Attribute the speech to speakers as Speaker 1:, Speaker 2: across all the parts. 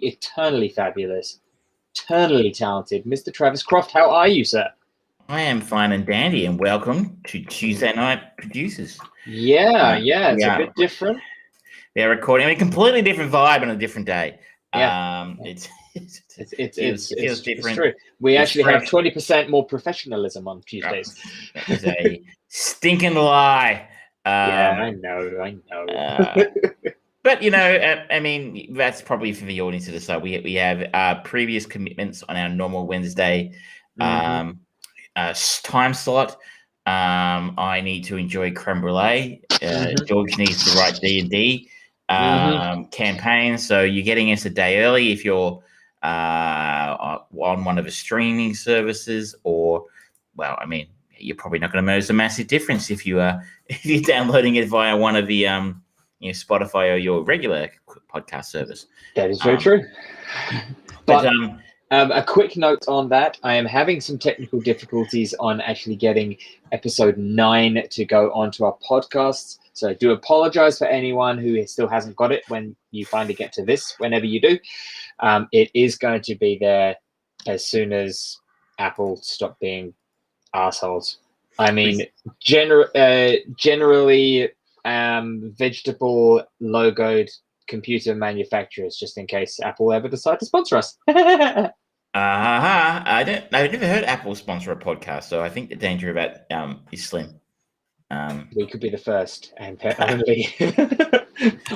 Speaker 1: eternally fabulous, eternally talented Mr. Travis Croft. How are you, sir?
Speaker 2: I am fine and dandy, and welcome to Tuesday Night Producers.
Speaker 1: Yeah, it's a bit different.
Speaker 2: They're recording a completely different vibe on a different day.
Speaker 1: Yeah.
Speaker 2: It
Speaker 1: Feels
Speaker 2: different.
Speaker 1: It's true. We
Speaker 2: It's
Speaker 1: actually have
Speaker 2: fresh.
Speaker 1: 20% more professionalism on Tuesdays.
Speaker 2: That is a stinking lie.
Speaker 1: Yeah, I know.
Speaker 2: But I mean, that's probably for the audience to decide. We have previous commitments on our normal Wednesday time slot. I need to enjoy creme brulee. George needs to write D&D campaign. So you're getting us a day early if you're on one of the streaming services, or, well, I mean, you're probably not going to notice a massive difference if you're downloading it via one of the Spotify or your regular podcast service.
Speaker 1: That is very true. But a quick note on that: I am having some technical difficulties on actually getting episode 9 to go onto our podcasts. So I do apologize for anyone who still hasn't got it when you finally get to this, whenever you do. It is going to be there as soon as Apple stop being assholes. I mean, generally vegetable logoed computer manufacturers, just in case Apple ever decide to sponsor us.
Speaker 2: I've never heard Apple sponsor a podcast, so I think the danger of that is slim.
Speaker 1: We could be the first and only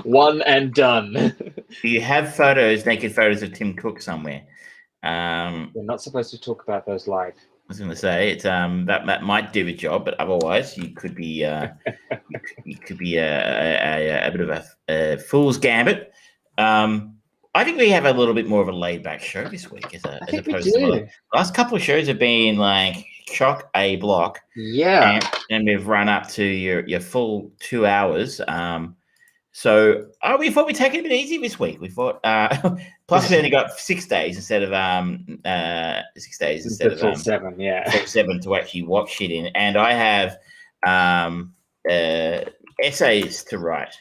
Speaker 1: one and done.
Speaker 2: Do you have naked photos of Tim Cook somewhere?
Speaker 1: We're not supposed to talk about those live.
Speaker 2: I was going to say it's that might do the job, but otherwise you could be a bit of a fool's gambit. I think we have a little bit more of a laid back show this week, as opposed to the last couple of shows have been like chock a block.
Speaker 1: Yeah,
Speaker 2: and we've run up to your full 2 hours. So we thought we'd take it a bit easy this week. We thought, plus we only got 6 days instead of 6 days instead of
Speaker 1: 7. Yeah,
Speaker 2: 7 to actually watch shit in. And I have essays to write.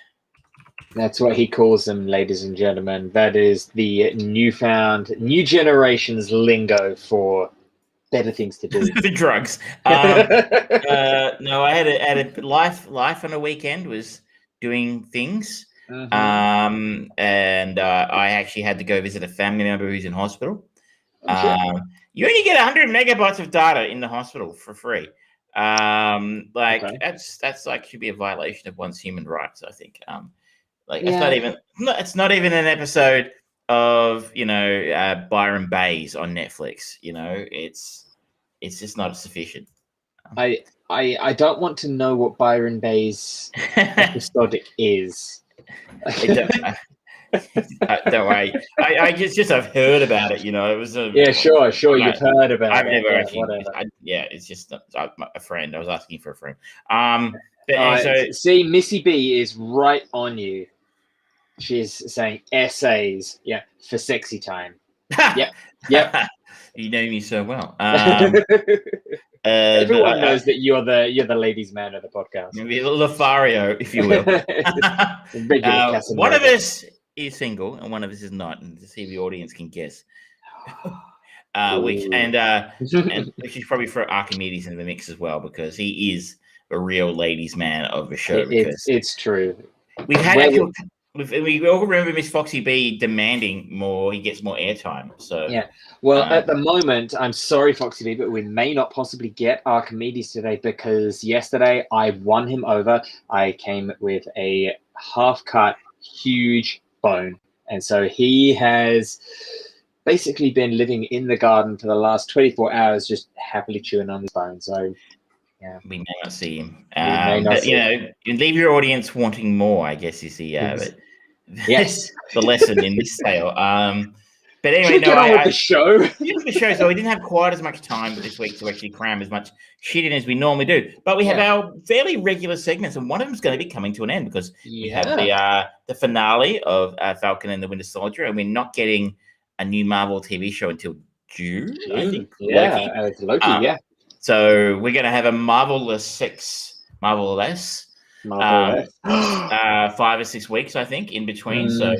Speaker 1: That's what he calls them, ladies and gentlemen. That is the new generation's lingo for better things to do.
Speaker 2: The drugs. No, I had a life on a weekend was doing things. And I actually had to go visit a family member who's in hospital. You only get 100 megabytes of data in the hospital for free. That's like should be a violation of one's human rights, I think. It's not even an episode of Byron Bays on Netflix. It's just not sufficient.
Speaker 1: I don't want to know what Byron Bay's episode is.
Speaker 2: Don't worry. I just I've heard about it. It was
Speaker 1: sure. You've heard about it.
Speaker 2: I've never actually. It's just a friend. I was asking for a friend. See,
Speaker 1: Missy B is right on you. She's saying essays, for sexy time. Yep.
Speaker 2: You know me so well.
Speaker 1: Everyone knows that you're the ladies' man of the podcast.
Speaker 2: Lothario, if you will. One of us is single and one of us is not, and to see if the audience can guess. Which is probably for Archimedes in the mix as well, because he is a real ladies' man of the show.
Speaker 1: It's true.
Speaker 2: We've had we all remember Miss Foxy B demanding more. He gets more airtime. So
Speaker 1: at the moment, I'm sorry, Foxy B, but we may not possibly get Archimedes today because yesterday I won him over. I came with a half-cut, huge bone, and so he has basically been living in the garden for the last 24 hours, just happily chewing on his bone. So. Yeah.
Speaker 2: We may not see him. You leave your audience wanting more, I guess is the
Speaker 1: yes,
Speaker 2: the lesson in this tale. But anyway,
Speaker 1: the show.
Speaker 2: So we didn't have quite as much time this week to actually cram as much shit in as we normally do. But we have our fairly regular segments, and one of them is going to be coming to an end because we have the finale of Falcon and the Winter Soldier, and we're not getting a new Marvel TV show until June. I think.
Speaker 1: Loki.
Speaker 2: So we're going to have a Marvelous
Speaker 1: Marvel.
Speaker 2: 5 or 6 weeks, I think, in between. So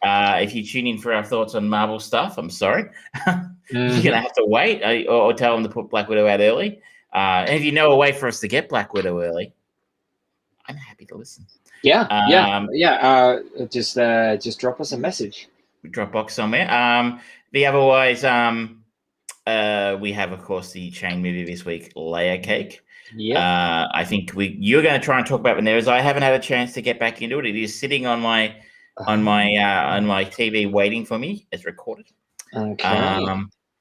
Speaker 2: if you tune in for our thoughts on Marvel stuff, I'm sorry. You're going to have to wait or tell them to put Black Widow out early. And if you know a way for us to get Black Widow early, I'm happy to listen.
Speaker 1: Just drop us a message.
Speaker 2: Dropbox somewhere. Otherwise, we have, of course, the chain movie this week, Layer Cake.
Speaker 1: Yeah.
Speaker 2: I think you're going to try and talk about when there is. I haven't had a chance to get back into it. It is sitting on my TV waiting for me. It's recorded.
Speaker 1: Okay.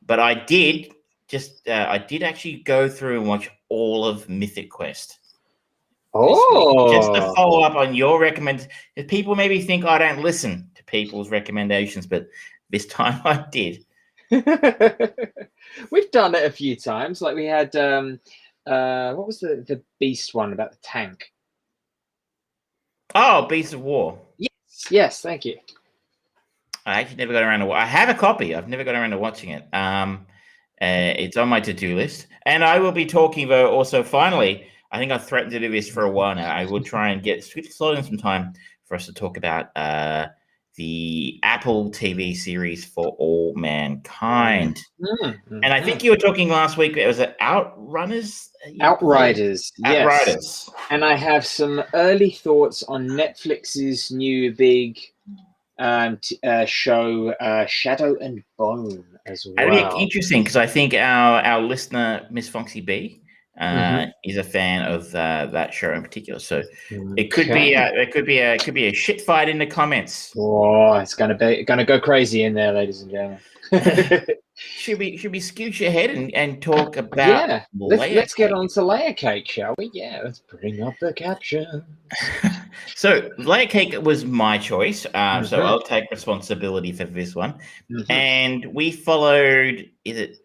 Speaker 2: But I did actually go through and watch all of Mythic Quest.
Speaker 1: Oh,
Speaker 2: just to follow up on your recommend. If people maybe think I don't listen to people's recommendations, but this time I did.
Speaker 1: We've done it a few times. Like we had what was the Beast one about the tank?
Speaker 2: Oh, Beast of War.
Speaker 1: Yes, thank you.
Speaker 2: I actually never got around to. I have a copy. I've never got around to watching it. It's on my to-do list, and I will be talking though. Also, finally, I think I've threatened to do this for a while now. I will try and slot in some time for us to talk about the Apple TV series For All Mankind. And I think you were talking last week. It was Outrunners.
Speaker 1: Outriders. Yes.
Speaker 2: Outriders.
Speaker 1: And I have some early thoughts on Netflix's new big show, Shadow and Bone, as well.
Speaker 2: That'd be interesting because I think our listener, Miss Foxy B, is a fan of that show in particular. So it could be a shit fight in the comments.
Speaker 1: Oh, it's gonna go crazy in there, ladies and gentlemen.
Speaker 2: Should we scooch ahead and talk about
Speaker 1: let's get on to Layer Cake, shall we? Yeah, let's bring up the caption.
Speaker 2: So Layer Cake was my choice, so I'll take responsibility for this one. And we followed, is it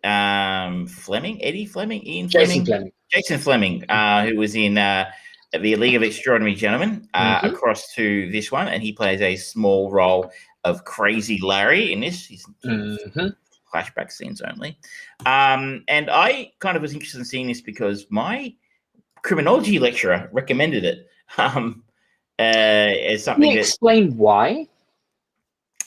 Speaker 2: Fleming, Eddie Fleming, Ian Fleming? Jason Fleming, who was in the League of Extraordinary Gentlemen, across to this one, and he plays a small role of Crazy Larry in this. He's flashback scenes only. And I kind of was interested in seeing this because my criminology lecturer recommended it as something.
Speaker 1: Can you explain why?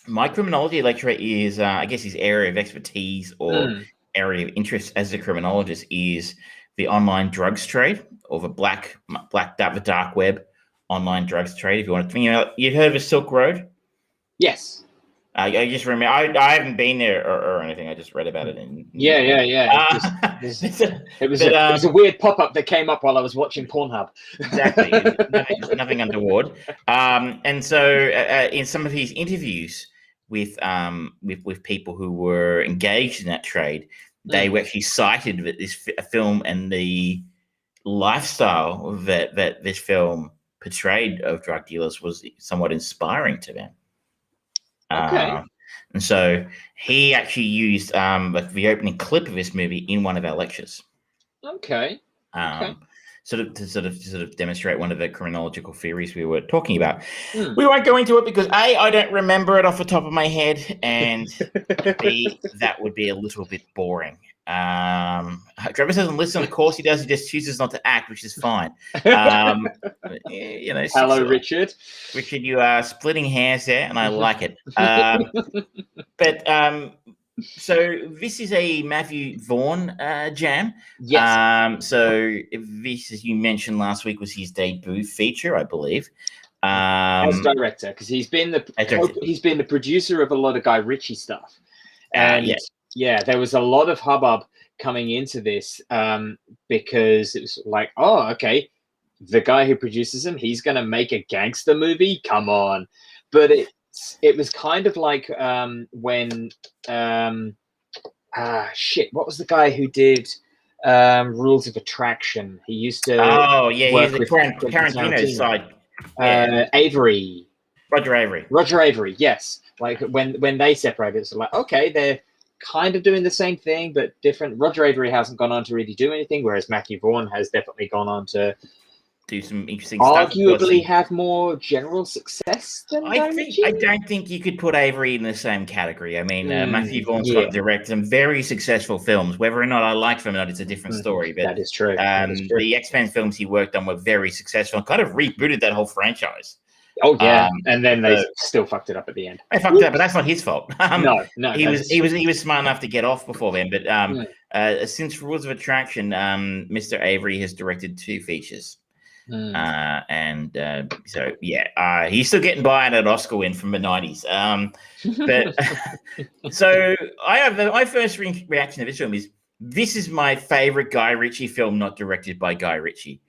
Speaker 2: My criminology lecturer is, I guess, his area of expertise or area of interest as a criminologist is the online drugs trade, or the the dark web online drugs trade. If you want to, you've heard of a Silk Road?
Speaker 1: Yes.
Speaker 2: I just remember. I haven't been there or anything. I just read about it.
Speaker 1: It was a weird pop-up that came up while I was watching Pornhub.
Speaker 2: Exactly. nothing untoward. And so in some of his interviews with people who were engaged in that trade, they were actually cited that this film and the lifestyle that this film portrayed of drug dealers was somewhat inspiring to them.
Speaker 1: Okay.
Speaker 2: And so he actually used the opening clip of this movie in one of our lectures.
Speaker 1: Okay.
Speaker 2: Sort of demonstrate one of the chronological theories we were talking about. We won't go into it because A, I don't remember it off the top of my head, and B, that would be a little bit boring. Travis doesn't listen. Of course he does. He just chooses not to act, which is fine.
Speaker 1: Hello, Richard.
Speaker 2: Richard, you are splitting hairs there, and I like it. So this is a Matthew Vaughn jam.
Speaker 1: Yes.
Speaker 2: So this, as you mentioned last week, was his debut feature, I believe.
Speaker 1: As director, because he's been the producer of a lot of Guy Ritchie stuff. And there was a lot of hubbub coming into this because it was like, oh, okay, the guy who produces him, he's going to make a gangster movie? Come on. But it was kind of like when what was the guy who did Rules of Attraction? He used to
Speaker 2: he's the Tarantino side. Roger Avery,
Speaker 1: yes. Like when they separated, it's like, okay, they're kind of doing the same thing but different. Roger Avery hasn't gone on to really do anything, whereas Matthew Vaughn has definitely gone on to
Speaker 2: do some interesting stuff.
Speaker 1: Arguably have more general success than Guy Ritchie?
Speaker 2: I don't think you could put Avery in the same category. I mean, Matthew Vaughn's got directed some very successful films. Whether or not I like them or not, it's a different story. But
Speaker 1: that is true.
Speaker 2: The X-Men films he worked on were very successful and kind of rebooted that whole franchise.
Speaker 1: Oh yeah, and then they still fucked it up at the end.
Speaker 2: They fucked it up, but that's not his fault.
Speaker 1: No,
Speaker 2: he was smart enough to get off before then. But since Rules of Attraction, Mr. Avery has directed 2 features. So yeah, he's still getting by at an Oscar win from the 90s. But so my first reaction to this film is this is my favorite Guy Ritchie film not directed by Guy Ritchie.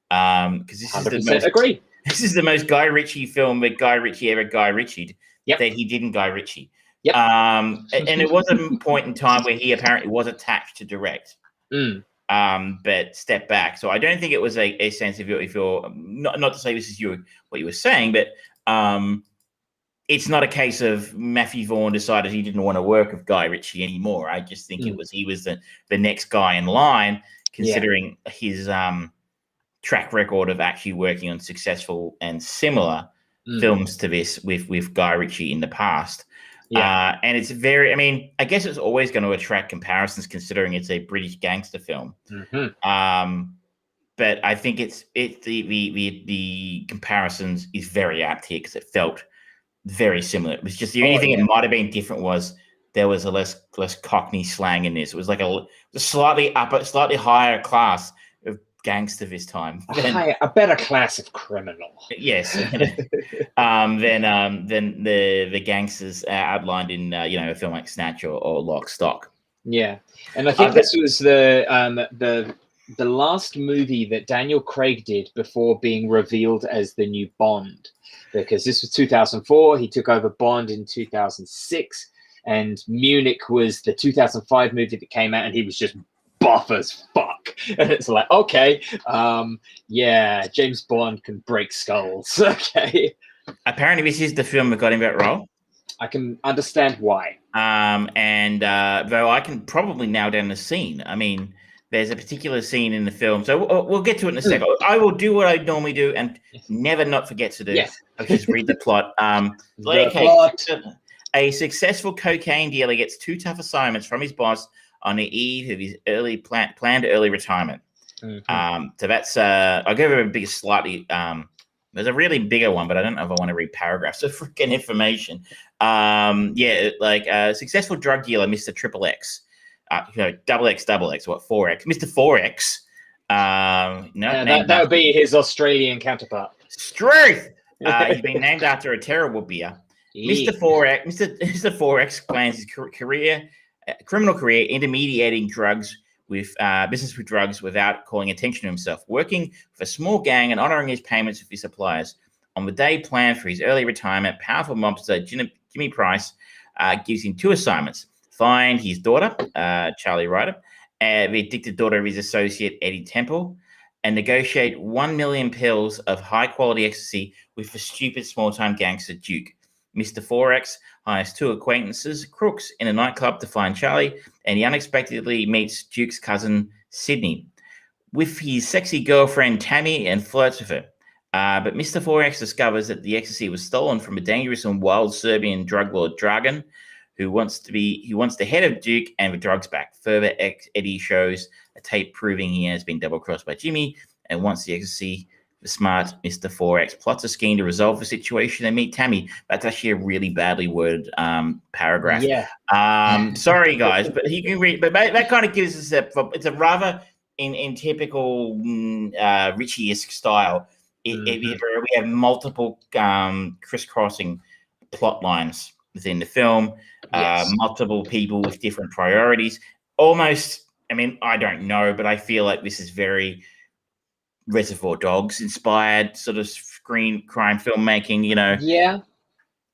Speaker 2: Because this is the most
Speaker 1: agree.
Speaker 2: This is the most Guy Ritchie film that Guy Ritchie ever Guy Ritchie'd that he didn't Guy Ritchie.
Speaker 1: Yep.
Speaker 2: And it was a point in time where he apparently was attached to direct. But step back. So I don't think it was a sense of if you're not to say this is what you were saying, but it's not a case of Matthew Vaughn decided he didn't want to work with Guy Ritchie anymore. I just think he was the next guy in line, considering his track record of actually working on successful and similar films to this with Guy Ritchie in the past. And it's very, I mean, I guess it's always going to attract comparisons considering it's a British gangster film. But I think it's the comparisons is very apt here because it felt very similar. It was just the only thing that might have been different was there was a less Cockney slang in this. It was like a slightly higher class of gangster this time.
Speaker 1: A better class of criminal.
Speaker 2: Yes. than the gangsters outlined in a film like Snatch or Lock, Stock.
Speaker 1: Yeah, and I think this was the last movie that Daniel Craig did before being revealed as the new Bond, because this was 2004. He took over Bond in 2006, and Munich was the 2005 movie that came out, and he was just buff as fuck. And it's like, okay, James Bond can break skulls. Okay.
Speaker 2: Apparently, this is the film that got him that role.
Speaker 1: I can understand why.
Speaker 2: Though I can probably nail down the scene. I mean, there's a particular scene in the film. So we'll get to it in a second. I will do what I normally do and never not forget to do.
Speaker 1: Yes.
Speaker 2: I'll just read the plot. A successful cocaine dealer gets 2 tough assignments from his boss on the eve of his planned early retirement. So that's I'll give it a big slightly there's a really bigger one, but I don't know if I want to read paragraphs of freaking information. A successful drug dealer, Mr. Triple X, double X, what 4X, Mr. 4X.
Speaker 1: That would be his Australian counterpart.
Speaker 2: Strength. He's been named after a terrible beer. Mr. 4X plans his criminal career intermediating business with drugs without calling attention to himself, working with a small gang and honoring his payments with his suppliers. On the day planned for his early retirement, powerful mobster Jimmy Price gives him 2 assignments: find his daughter, Charlie Ryder, the addicted daughter of his associate Eddie Temple, and negotiate 1 million pills of high-quality ecstasy with the stupid small-time gangster Duke. Mr. 4X hires 2 acquaintances, crooks, in a nightclub to find Charlie, and he unexpectedly meets Duke's cousin, Sydney, with his sexy girlfriend, Tammy, and flirts with her. But Mr. 4X discovers that the ecstasy was stolen from a dangerous and wild Serbian drug lord, Dragan, who wants the head of Duke and the drugs back. Further, Eddie shows a tape proving he has been double-crossed by Jimmy and wants the ecstasy. The smart Mr. 4X plots a scheme to resolve the situation and meet Tammy. That's actually a really badly worded paragraph.
Speaker 1: Yeah.
Speaker 2: Sorry, guys, but he can read. But that kind of gives us it's a rather in typical Ritchie-esque style. We have multiple crisscrossing plot lines within the film. Multiple people with different priorities. Almost. I mean, I don't know, but I feel like this is very Reservoir Dogs inspired sort of screen crime filmmaking,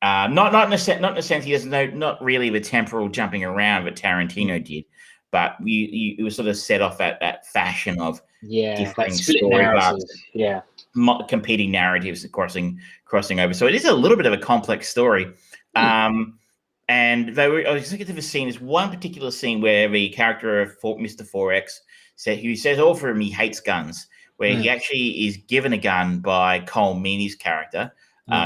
Speaker 2: not in the sense he doesn't know, not really the temporal jumping around that Tarantino did, but it was sort of set off at that fashion of different story arcs, competing narratives crossing over. So it is a little bit of a complex story. And I was looking at the scene. There's one particular scene where the character of Mr. 4X who says all for him he hates guns. where he actually is given a gun by Cole Meany's character.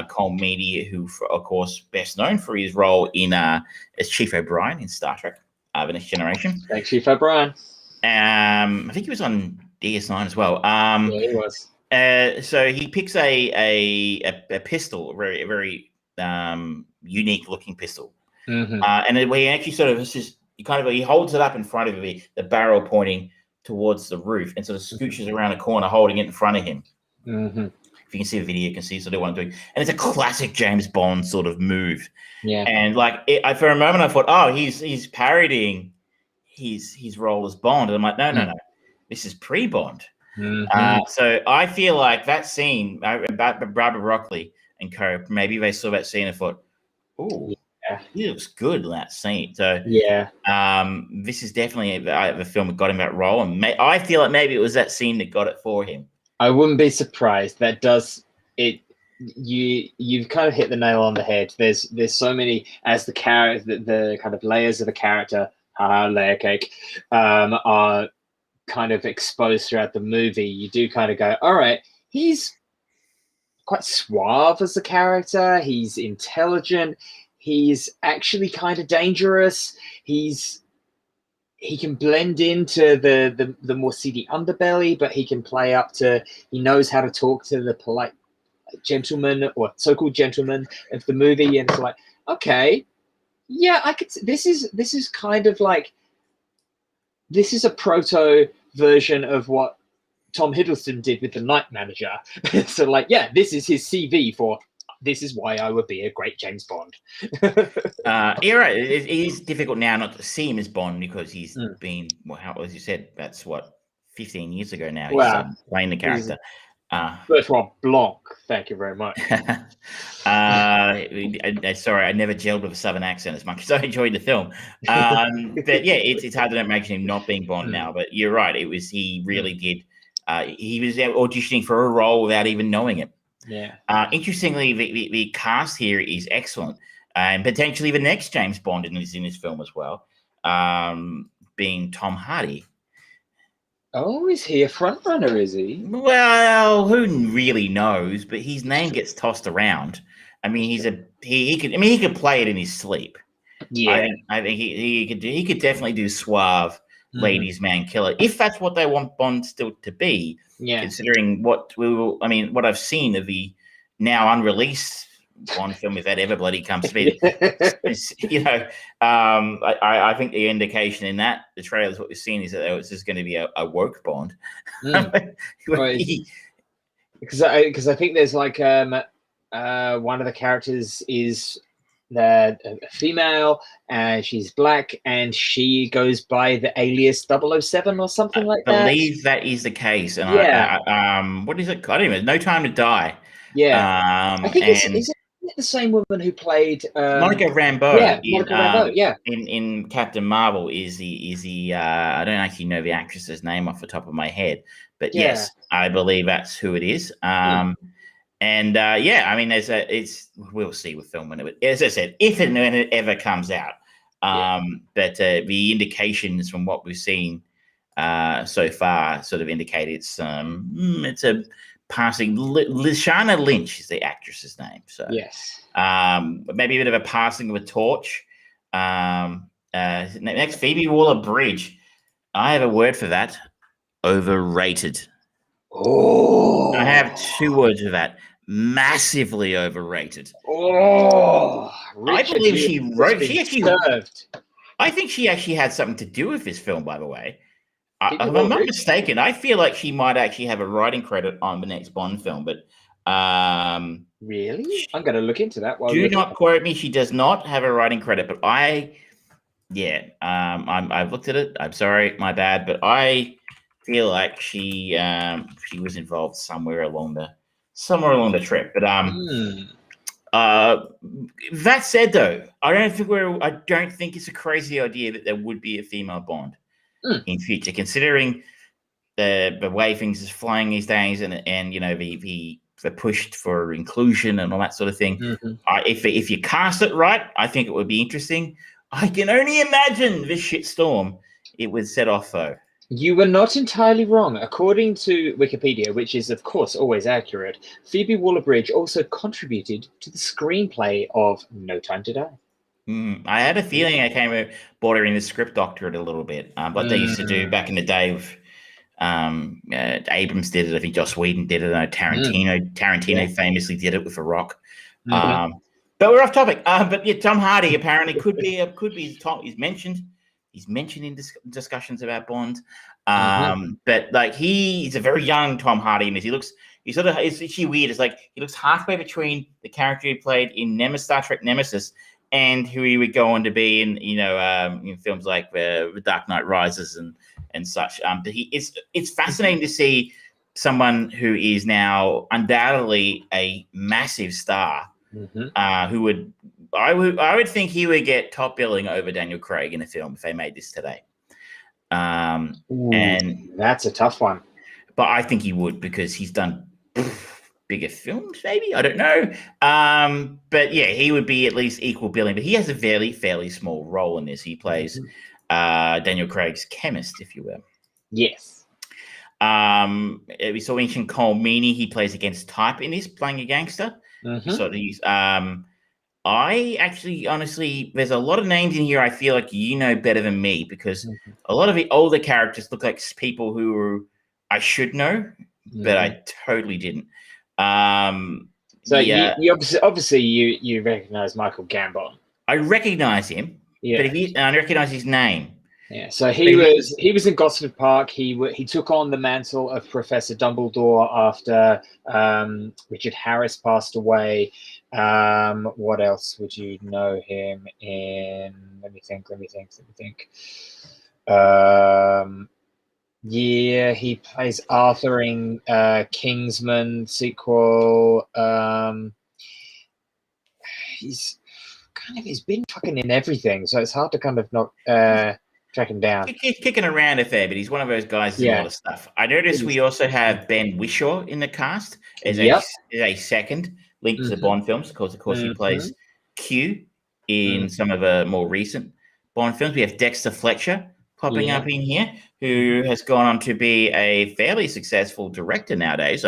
Speaker 2: Cole Meany, who, of course, best known for his role in as Chief O'Brien in Star Trek: The Next Generation.
Speaker 1: Thanks, Chief O'Brien.
Speaker 2: I think he was on DS9 as well.
Speaker 1: Yeah, he was.
Speaker 2: So he picks a pistol, a very, very unique looking pistol, and he actually sort of he holds it up in front of him, the barrel pointing towards the roof, and sort of scooches around a corner, holding it in front of him. If you can see the video, you can see sort of what I'm doing, and it's a classic James Bond sort of move.
Speaker 1: Yeah,
Speaker 2: and for a moment I thought, oh, he's parodying his role as Bond, and I'm like, no, this is pre-Bond. So I feel like that scene about Barbara Broccoli and co, maybe they saw that scene and thought, oh, he looks good in that scene. So this is definitely the film that got him that role, and I feel like maybe it was that scene that got it for him.
Speaker 1: I wouldn't be surprised. That does it. You've kind of hit the nail on the head. There's so many, as the character, the kind of layers of a character, layer cake, are kind of exposed throughout the movie. You do kind of go, all right, he's quite suave as a character. He's intelligent. He's actually kind of dangerous. He can blend into the more seedy underbelly, but he can play up to, he knows how to talk to the polite gentleman or so-called gentleman of the movie. And it's like, okay, yeah, I could, this is kind of like, this is a proto version of what Tom Hiddleston did with The Night Manager. So like, yeah, this is his CV for, this is why I would be a great James Bond.
Speaker 2: You're right. It is difficult now not to see him as Bond because he's been, well, how, as you said, that's what, 15 years ago now.
Speaker 1: Wow.
Speaker 2: He's playing the character.
Speaker 1: Bertrand Blanc, thank you very much.
Speaker 2: Sorry, I never gelled with a Southern accent as much as I enjoyed the film. But yeah, it's hard to imagine him not being Bond now. But you're right. He really did. He was auditioning for a role without even knowing it.
Speaker 1: Yeah.
Speaker 2: Interestingly, the cast here is excellent, and potentially the next James Bond is in this film as well, being Tom Hardy.
Speaker 1: Oh, is he a front runner? Is he?
Speaker 2: Well, who really knows? But his name gets tossed around. I mean, he could play it in his sleep.
Speaker 1: Yeah,
Speaker 2: I think he could definitely do suave ladies man killer if that's what they want Bond still to be. Yeah, considering what I've seen of the now unreleased Bond film, if that ever bloody comes to be, I think the indication in that the trailers, what we've seen is that it's just going to be a woke Bond.
Speaker 1: Because I think there's like one of the characters is a female and she's black and she goes by the alias 007 or something like that.
Speaker 2: I believe that is the case. And what is it? I don't even know. No Time to Die.
Speaker 1: Yeah. I think is it the same woman who played
Speaker 2: Monica Rambeau?
Speaker 1: Yeah, Monica Rambeau. Yeah.
Speaker 2: In Captain Marvel is the I don't actually know the actress's name off the top of my head, but yes, I believe that's who it is. And I mean, we'll see with film when it, as I said, if and when it ever comes out. But the indications from what we've seen so far sort of indicate it's a passing. Lashana Lynch is the actress's name. So
Speaker 1: yes,
Speaker 2: maybe a bit of a passing of a torch. Next, Phoebe Waller-Bridge. I have a word for that. Overrated.
Speaker 1: Oh,
Speaker 2: I have two words for that. Massively overrated.
Speaker 1: Oh,
Speaker 2: Richard, I believe she wrote. She actually served. I think she actually had something to do with this film. By the way, if I'm not mistaken, I feel like she might actually have a writing credit on the next Bond film. But
Speaker 1: really, I'm going to look into that.
Speaker 2: Do not quote me. She does not have a writing credit. But I've looked at it. I'm sorry, my bad. But I feel like she was involved somewhere along the trip. But that said, though, I don't think it's a crazy idea that there would be a female Bond in future, considering the way things is flying these days, and the push for inclusion and all that sort of thing. If you cast it right, I think it would be interesting. I can only imagine this shitstorm it would set off, though.
Speaker 1: You were not entirely wrong. According to Wikipedia, which is, of course, always accurate, Phoebe Waller-Bridge also contributed to the screenplay of No Time to Die.
Speaker 2: I had a feeling I came bordering the script doctorate a little bit, but they used to do back in the day with Abrams did it. I think Joss Whedon did it. Tarantino famously did it with A Rock. But we're off topic. But yeah, Tom Hardy apparently could be he's mentioned in discussions about Bond. But like he's a very young Tom Hardy in this. He's actually weird. It's like he looks halfway between the character he played in Star Trek Nemesis and who he would go on to be in films like The Dark Knight Rises and such. But it's fascinating to see someone who is now undoubtedly a massive star, who I would think he would get top billing over Daniel Craig in a film if they made this today.
Speaker 1: And that's a tough one.
Speaker 2: But I think he would because he's done bigger films, maybe. I don't know. But yeah, he would be at least equal billing. But he has a fairly small role in this. He plays Daniel Craig's chemist, if you will.
Speaker 1: Yes.
Speaker 2: We saw mention Cole Meany. He plays against type in this, playing a gangster. So these. I actually, honestly, there's a lot of names in here I feel like you know better than me because a lot of the older characters look like people who I should know, but I totally didn't.
Speaker 1: So you obviously you recognize Michael Gambon.
Speaker 2: I recognize him, but I recognize his name.
Speaker 1: Yeah, so he was in Gosford Park. He took on the mantle of Professor Dumbledore after Richard Harris passed away. What else would you know him in? Let me think. Yeah, he plays Arthur in Kingsman sequel. He's been fucking in everything, so it's hard to kind of not track him down.
Speaker 2: He's kicking around a fair bit. He's one of those guys in a lot of stuff. I noticed we also have Ben Whishaw in the cast as a second link to the Bond films. Of course, he plays Q in some of the more recent Bond films. We have Dexter Fletcher popping up in here, who has gone on to be a fairly successful director nowadays.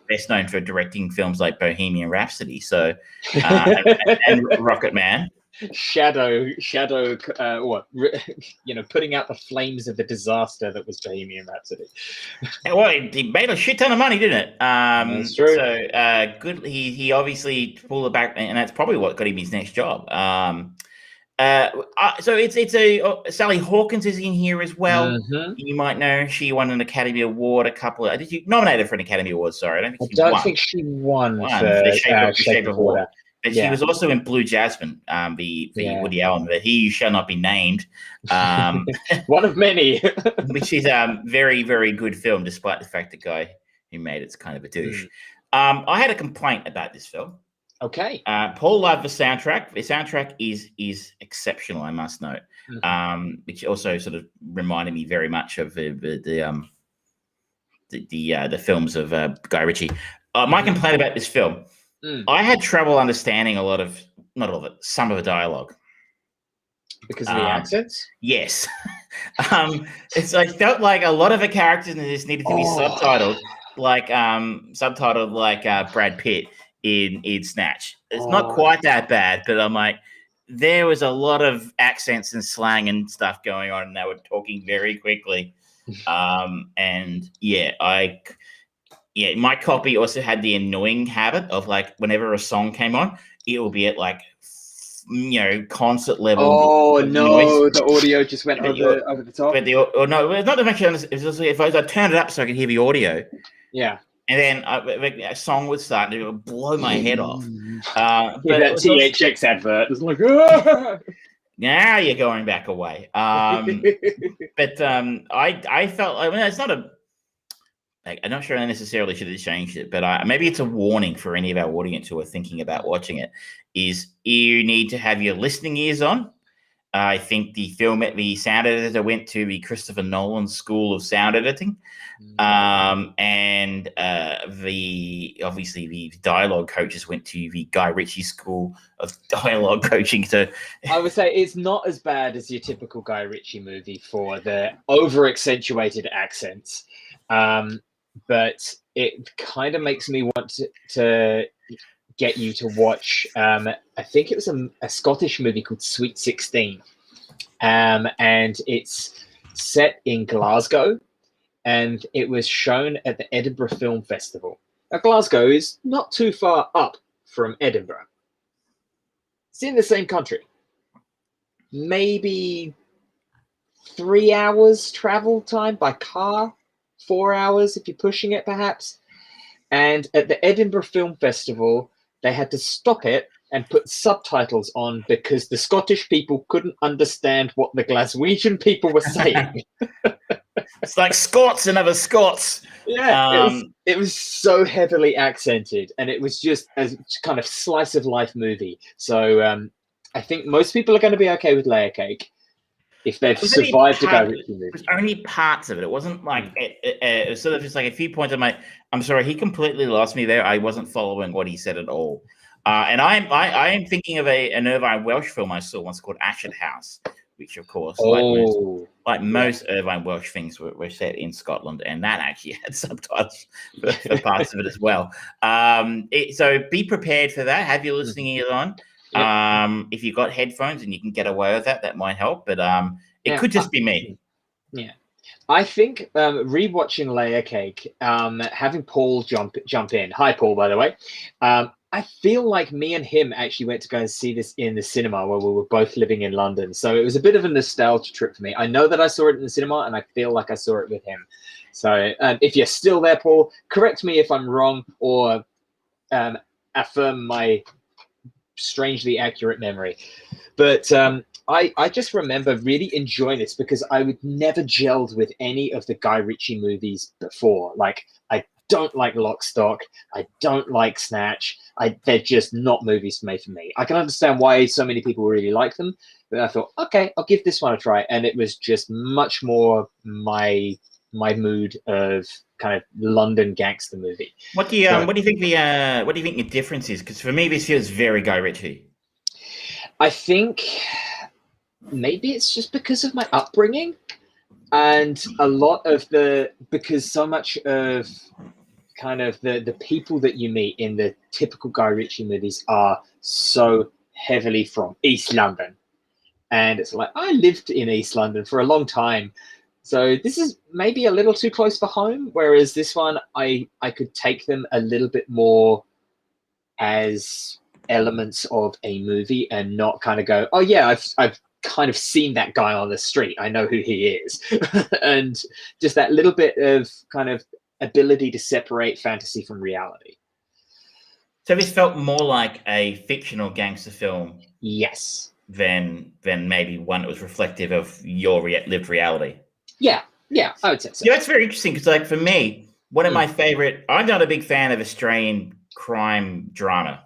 Speaker 2: Best known for directing films like Bohemian Rhapsody, and Rocket Man.
Speaker 1: Shadow, putting out the flames of the disaster that was Bohemian Rhapsody.
Speaker 2: Well, he made a shit ton of money, didn't it?
Speaker 1: That's true.
Speaker 2: So good. He obviously pulled it back, and that's probably what got him his next job. So it's Sally Hawkins is in here as well. You might know she won an Academy Award did you nominated for an Academy Award? Sorry, I don't think she won
Speaker 1: for the Shape of Water.
Speaker 2: But she was also in Blue Jasmine, the Woody Allen, that he shall not be named.
Speaker 1: One of many.
Speaker 2: Which is a very, very good film, despite the fact the guy who made it's kind of a douche. I had a complaint about this film.
Speaker 1: Okay.
Speaker 2: Paul loved the soundtrack. The soundtrack is exceptional, I must note. Which also sort of reminded me very much of the films of Guy Ritchie. My complaint about this film, I had trouble understanding some of the dialogue.
Speaker 1: Because of the accents?
Speaker 2: Yes. I felt like a lot of the characters in this needed to be subtitled like Brad Pitt in Snatch. It's not quite that bad, but I'm like, there was a lot of accents and slang and stuff going on, and they were talking very quickly. My copy also had the annoying habit of like whenever a song came on, it will be at like concert level.
Speaker 1: Oh no, the audio just went over the top.
Speaker 2: But no, it's not to mention. It's just if I turned it up so I could hear the audio.
Speaker 1: Yeah.
Speaker 2: And then a song would start to blow my head off.
Speaker 1: But that THX advert was like,
Speaker 2: now you're going back away. But I felt it's not a. I'm not sure I necessarily should have changed it, but maybe it's a warning for any of our audience who are thinking about watching it. Is you need to have your listening ears on I think the sound editor went to the Christopher Nolan School of Sound Editing. And obviously the dialogue coaches went to the Guy Ritchie School of Dialogue Coaching. So
Speaker 1: I would say it's not as bad as your typical Guy Ritchie movie for the over-accentuated accents, but it kind of makes me want to get you to watch. I think it was a Scottish movie called Sweet 16, and it's set in Glasgow. And it was shown at the Edinburgh Film Festival. Now, Glasgow is not too far up from Edinburgh. It's in the same country. Maybe 3 hours travel time by car, 4 hours if you're pushing it, perhaps. And at the Edinburgh Film Festival, they had to stop it and put subtitles on because the Scottish people couldn't understand what the Glaswegian people were saying.
Speaker 2: It's like Scots and other Scots.
Speaker 1: Yeah, it was so heavily accented, and it was just a kind of slice of life movie. So I think most people are going to be okay with Layer Cake if they've survived a Guy Ritchie movie.
Speaker 2: It was only parts of it. It wasn't like it was sort of just like a few points. I'm sorry, he completely lost me there. I wasn't following what he said at all. And I am thinking of an Irvine Welsh film I saw once called Ashen House, which, of course, like most Irvine Welsh things were set in Scotland, and that actually had subtitles for parts of it as well. So be prepared for that. Have your listening ears on. Yep. If you've got headphones and you can get away with that might help. But it could just be me.
Speaker 1: Yeah. I think rewatching Layer Cake, having Paul jump in. Hi, Paul, by the way. I feel like me and him actually went to go and see this in the cinema while we were both living in London. So it was a bit of a nostalgia trip for me. I know that I saw it in the cinema, and I feel like I saw it with him. So if you're still there, Paul, correct me if I'm wrong, or affirm my strangely accurate memory. But I just remember really enjoying this because I would never gelled with any of the Guy Ritchie movies before. Like, I don't like Lock, Stock. I don't like Snatch. They're just not movies made for me. I can understand why so many people really like them, but I thought, okay, I'll give this one a try. And it was just much more my mood of kind of London gangster movie.
Speaker 2: What do you think the difference is? Because for me, this feels very Guy Ritchie.
Speaker 1: I think maybe it's just because of my upbringing, and a lot of because so much of kind of the people that you meet in the typical Guy Ritchie movies are so heavily from East London. And it's like, I lived in East London for a long time. So this is maybe a little too close for home, whereas this one, I could take them a little bit more as elements of a movie and not kind of go, oh yeah, I've kind of seen that guy on the street. I know who he is. And just that little bit of kind of ability to separate fantasy from reality.
Speaker 2: So this felt more like a fictional gangster film.
Speaker 1: Yes.
Speaker 2: Than maybe one that was reflective of your lived reality.
Speaker 1: Yeah, I would say so.
Speaker 2: Yeah, that's very interesting because, like, for me, one of my favorite. I'm not a big fan of Australian crime drama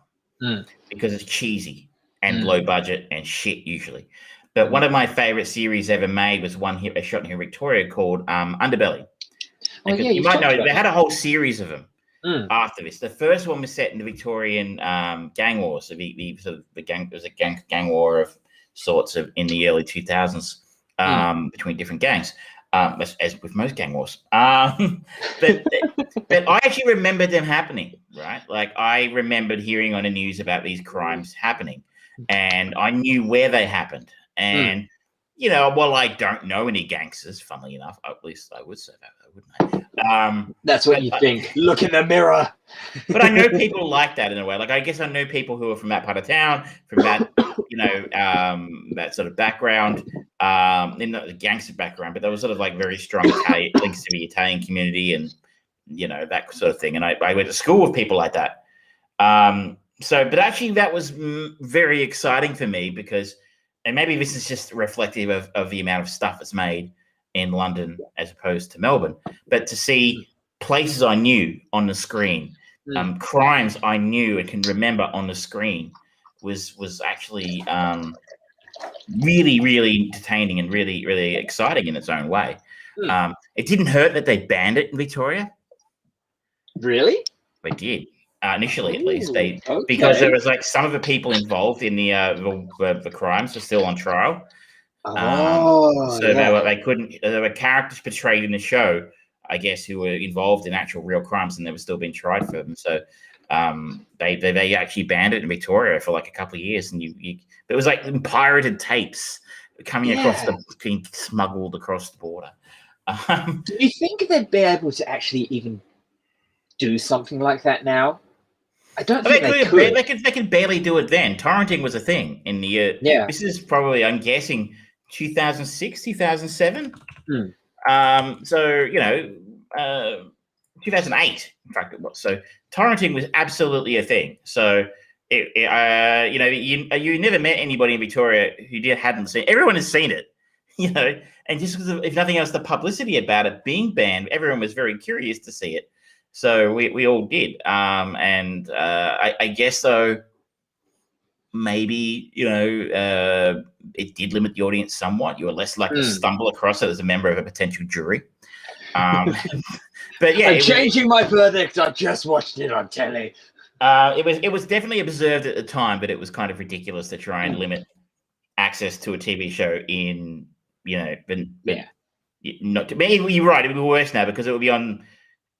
Speaker 2: because it's cheesy and low budget and shit usually. But one of my favorite series ever made was one here, shot in here in Victoria called Underbelly.
Speaker 1: Oh, yeah,
Speaker 2: you might know they had a whole series of them after this. The first one was set in the Victorian gang war, so there was a gang war of sorts in the early 2000s between different gangs, as with most gang wars. But I actually remember them happening, right? Like, I remembered hearing on the news about these crimes happening, and I knew where they happened. And you know, while I don't know any gangsters, funnily enough, at least I would say that, wouldn't I?
Speaker 1: That's what you think. Look in the mirror.
Speaker 2: But I know people like that in a way. Like, I guess I know people who are from that part of town, from that, you know, that sort of background, in the gangster background, but there was sort of like very strong links to the Italian community and, you know, that sort of thing. And I went to school with people like that. But actually that was very exciting for me because, and maybe this is just reflective of the amount of stuff that's made in London as opposed to Melbourne, but to see places I knew on the screen, crimes I knew and can remember on the screen was actually really, really entertaining and really, really exciting in its own way. It didn't hurt that they banned it in Victoria.
Speaker 1: Really?
Speaker 2: They did. Initially, at least,
Speaker 1: okay.
Speaker 2: Because there was like some of the people involved in the crimes were still on trial. So they couldn't. There were characters portrayed in the show, I guess, who were involved in actual real crimes, and they were still being tried for them. So they actually banned it in Victoria for like a couple of years, and it was like pirated tapes coming across being smuggled across the border.
Speaker 1: Do you think they'd be able to actually even do something like that now? I don't think they could.
Speaker 2: They could barely do it then. Torrenting was a thing in the year.
Speaker 1: Yeah.
Speaker 2: This is probably, I'm guessing, 2006, 2007. So 2008, in fact, it was. So torrenting was absolutely a thing. So you never met anybody in Victoria who hadn't seen. Everyone has seen it, and just because of, if nothing else, the publicity about it being banned, everyone was very curious to see it. So we all did, and I guess though maybe it did limit the audience somewhat. You were less likely to stumble across it as a member of a potential jury. But yeah,
Speaker 1: I'm changing my verdict. I just watched it on telly.
Speaker 2: It was definitely observed at the time, but it was kind of ridiculous to try and limit access to a TV show in not to me. You're right. It would be worse now because it would be on.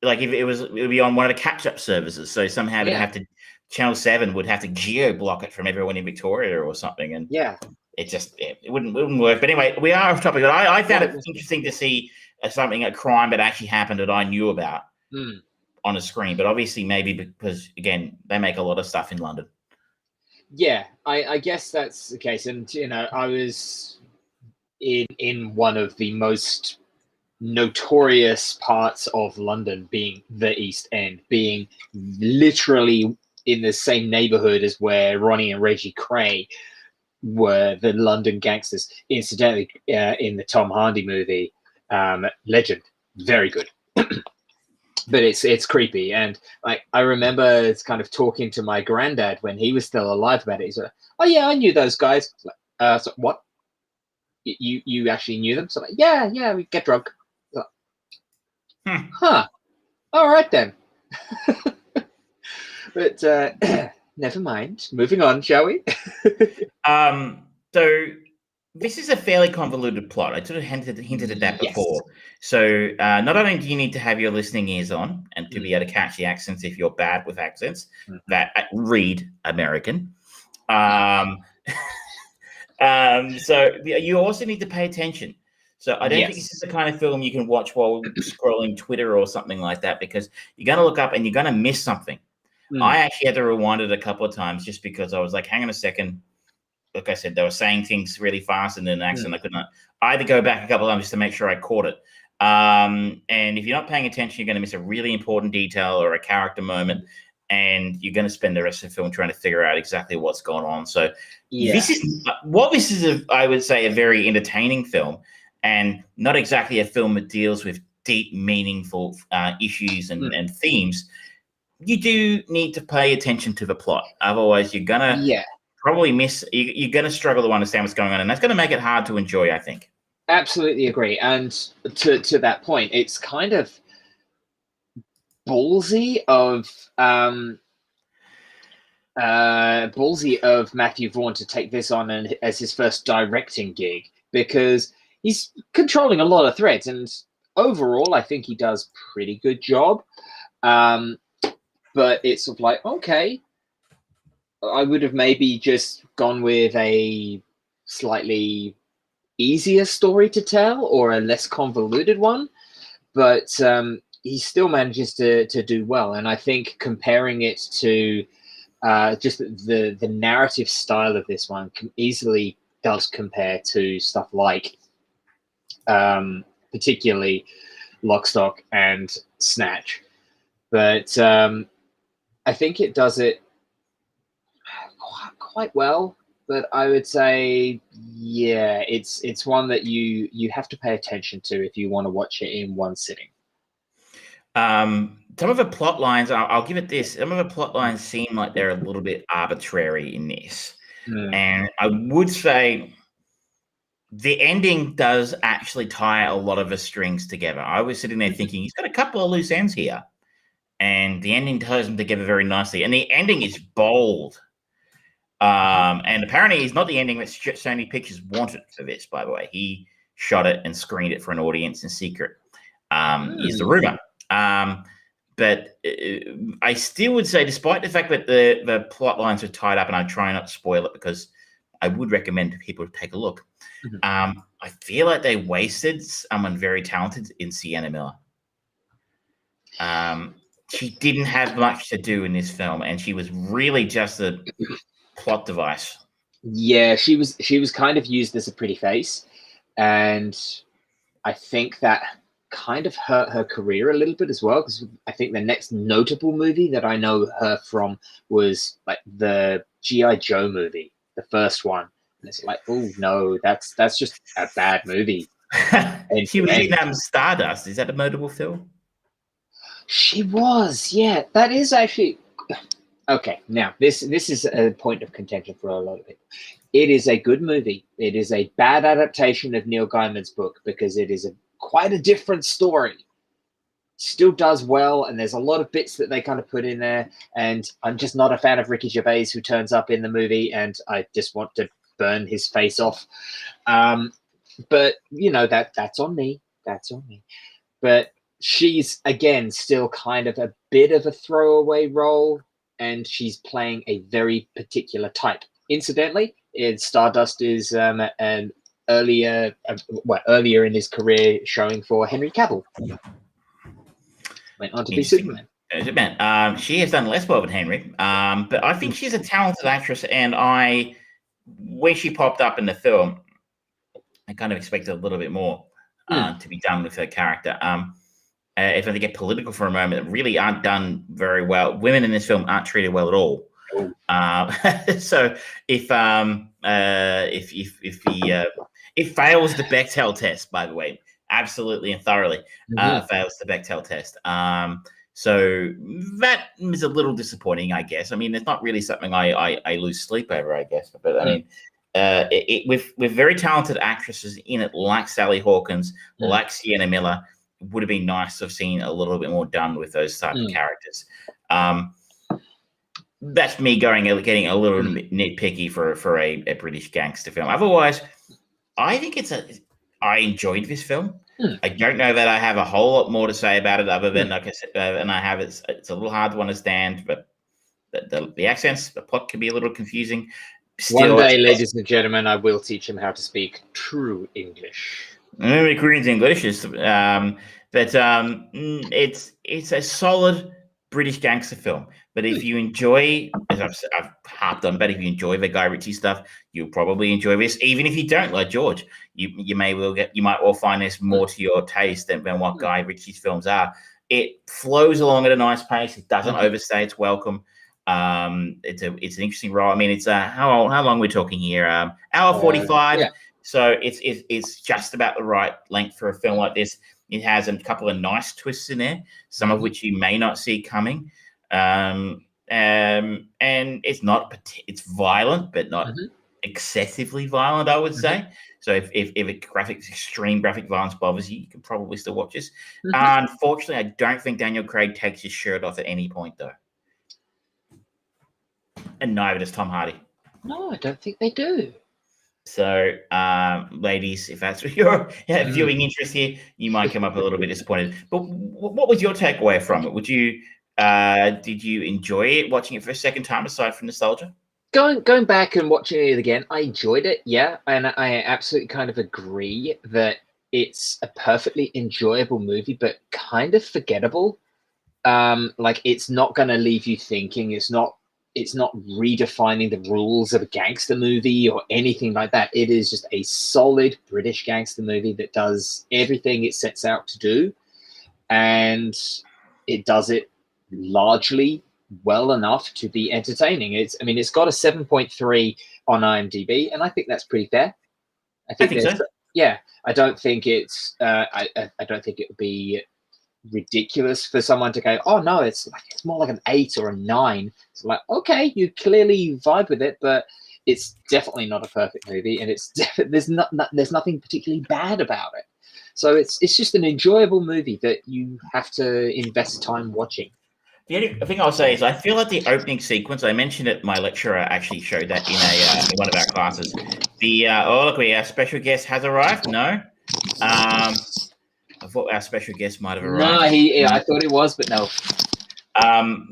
Speaker 2: Like if it would be on one of the catch-up services, so somehow Channel 7 would have to geo-block it from everyone in Victoria or something, and it wouldn't work. But anyway, we are off topic. I found it interesting to see a crime that actually happened that I knew about on a screen, but obviously maybe because again they make a lot of stuff in London.
Speaker 1: Yeah, I guess that's the case, and I was in one of the most notorious parts of London, being the East End, being literally in the same neighborhood as where Ronnie and Reggie Cray were, the London gangsters. Incidentally, in the Tom Hardy movie, Legend, very good. But it's creepy, and like I remember kind of talking to my granddad when he was still alive about it. He's like, "Oh yeah, I knew those guys." Like, so what? You actually knew them? So like, yeah, we get drunk. Huh. All right then. But never mind. Moving on, shall we?
Speaker 2: So this is a fairly convoluted plot. I sort of hinted at that before. So not only do you need to have your listening ears on and to be able to catch the accents if you're bad with accents, that read American. So you also need to pay attention. So I don't think this is the kind of film you can watch while scrolling Twitter or something like that, because you're going to look up and you're going to miss something. I actually had to rewind it a couple of times just because I was like, hang on a second. Like I said, they were saying things really fast and then an accent. I could not. I had to go back a couple of times just to make sure I caught it. And if you're not paying attention, you're going to miss a really important detail or a character moment, and you're going to spend the rest of the film trying to figure out exactly what's going on. So this is, I would say, a very entertaining film, and not exactly a film that deals with deep, meaningful issues and themes. You do need to pay attention to the plot. Otherwise, you're going to probably miss. You're going to struggle to understand what's going on, and that's going to make it hard to enjoy, I think.
Speaker 1: Absolutely agree. And to that point, it's kind of ballsy of Matthew Vaughn to take this on as his first directing gig, because he's controlling a lot of threads, and overall I think he does a pretty good job. But it's sort of like, okay, I would have maybe just gone with a slightly easier story to tell or a less convoluted one, but he still manages to do well. And I think comparing it to just the narrative style of this one easily does compare to stuff like particularly Lock, Stock and Snatch. But I think it does it quite well. But I would say, it's one that you have to pay attention to if you want to watch it in one sitting.
Speaker 2: Some of the plot lines, I'll give it this. Some of the plot lines seem like they're a little bit arbitrary in this. And I would say the ending does actually tie a lot of the strings together. I was sitting there thinking, he's got a couple of loose ends here. And the ending ties them together very nicely. And the ending is bold. And apparently it's not the ending that Sony Pictures wanted for this, by the way. He shot it and screened it for an audience in secret, is the rumor. But I still would say, despite the fact that the plot lines are tied up, and I try not to spoil it because I would recommend people to take a look. I feel like they wasted someone very talented in Sienna Miller. She didn't have much to do in this film, and she was really just a plot device.
Speaker 1: Yeah, she was kind of used as a pretty face, and I think that kind of hurt her career a little bit as well, because I think the next notable movie that I know her from was like the G.I. Joe movie, the first one. And it's like, oh no, that's just a bad movie.
Speaker 2: And she was in Stardust. Is that a notable film?
Speaker 1: She was, yeah. That is actually okay. Now this is a point of contention for a lot of people. It is a good movie. It is a bad adaptation of Neil Gaiman's book because it is quite a different story. Still does well, and there's a lot of bits that they kind of put in there. And I'm just not a fan of Ricky Gervais, who turns up in the movie, and I just want to burn his face off. But you know, that's on me. That's on me. But she's again still kind of a bit of a throwaway role, and she's playing a very particular type. Incidentally, Stardust is an earlier in his career showing for Henry Cavill. Went on to be Superman.
Speaker 2: She has done less well than Henry, but I think she's a talented actress, and when she popped up in the film, I kind of expected a little bit more to be done with her character. If I get political for a moment, really aren't done very well. Women in this film aren't treated well at all. So if it fails the Bechdel test, by the way, absolutely and thoroughly fails the Bechdel test. So that is a little disappointing, I guess. I mean, it's not really something I lose sleep over, I guess. But I mean, with very talented actresses in it, like Sally Hawkins, like Sienna Miller, it would have been nice to have seen a little bit more done with those type of characters. That's me getting a little bit nitpicky for a British gangster film. Otherwise, I think I enjoyed this film. I don't know that I have a whole lot more to say about it, other than like I said, and I have it's a little hard to understand, but the accents, the plot can be a little confusing.
Speaker 1: Still, one day, ladies and gentlemen, I will teach him how to speak true English.
Speaker 2: Korean's English is, but it's a solid British gangster film. But if you enjoy, as I've harped on, but if you enjoy the Guy Ritchie stuff, you'll probably enjoy this. Even if you don't, like George, you might well find this more to your taste than what Guy Ritchie's films are. It flows along at a nice pace. It doesn't overstay its welcome. It's an interesting role. I mean, it's how long we're talking here? Hour 45. Yeah. So it's just about the right length for a film like this. It has a couple of nice twists in there, some of which you may not see coming. And it's violent, but not excessively violent, I would say. So if extreme graphic violence bothers you, you can probably still watch this. Unfortunately, I don't think Daniel Craig takes his shirt off at any point, though. And neither does Tom Hardy.
Speaker 1: No, I don't think they do.
Speaker 2: So, ladies, if that's your viewing interest here, you might come up a little bit disappointed. But what was your takeaway from it? Did you enjoy it, watching it for a second time, aside from nostalgia?
Speaker 1: Going back and watching it again, I enjoyed it, yeah, and I absolutely kind of agree that it's a perfectly enjoyable movie, but kind of forgettable. Like, it's not going to leave you thinking. It's not redefining the rules of a gangster movie or anything like that. It is just a solid British gangster movie that does everything it sets out to do, and it does it largely well enough to be entertaining. It's got a 7.3 on IMDb, and I think that's pretty fair. I think so. Yeah, I don't think it's. I don't think it would be ridiculous for someone to go, oh no, it's more like an 8 or a 9. It's like, okay, you clearly vibe with it, but it's definitely not a perfect movie, and there's nothing particularly bad about it. So it's just an enjoyable movie that you have to invest time watching.
Speaker 2: The only thing I'll say is I feel like the opening sequence, I mentioned it, my lecturer actually showed that in one of our classes. Look, our special guest has arrived. No, I thought our special guest might have arrived.
Speaker 1: No, I thought it was, but no.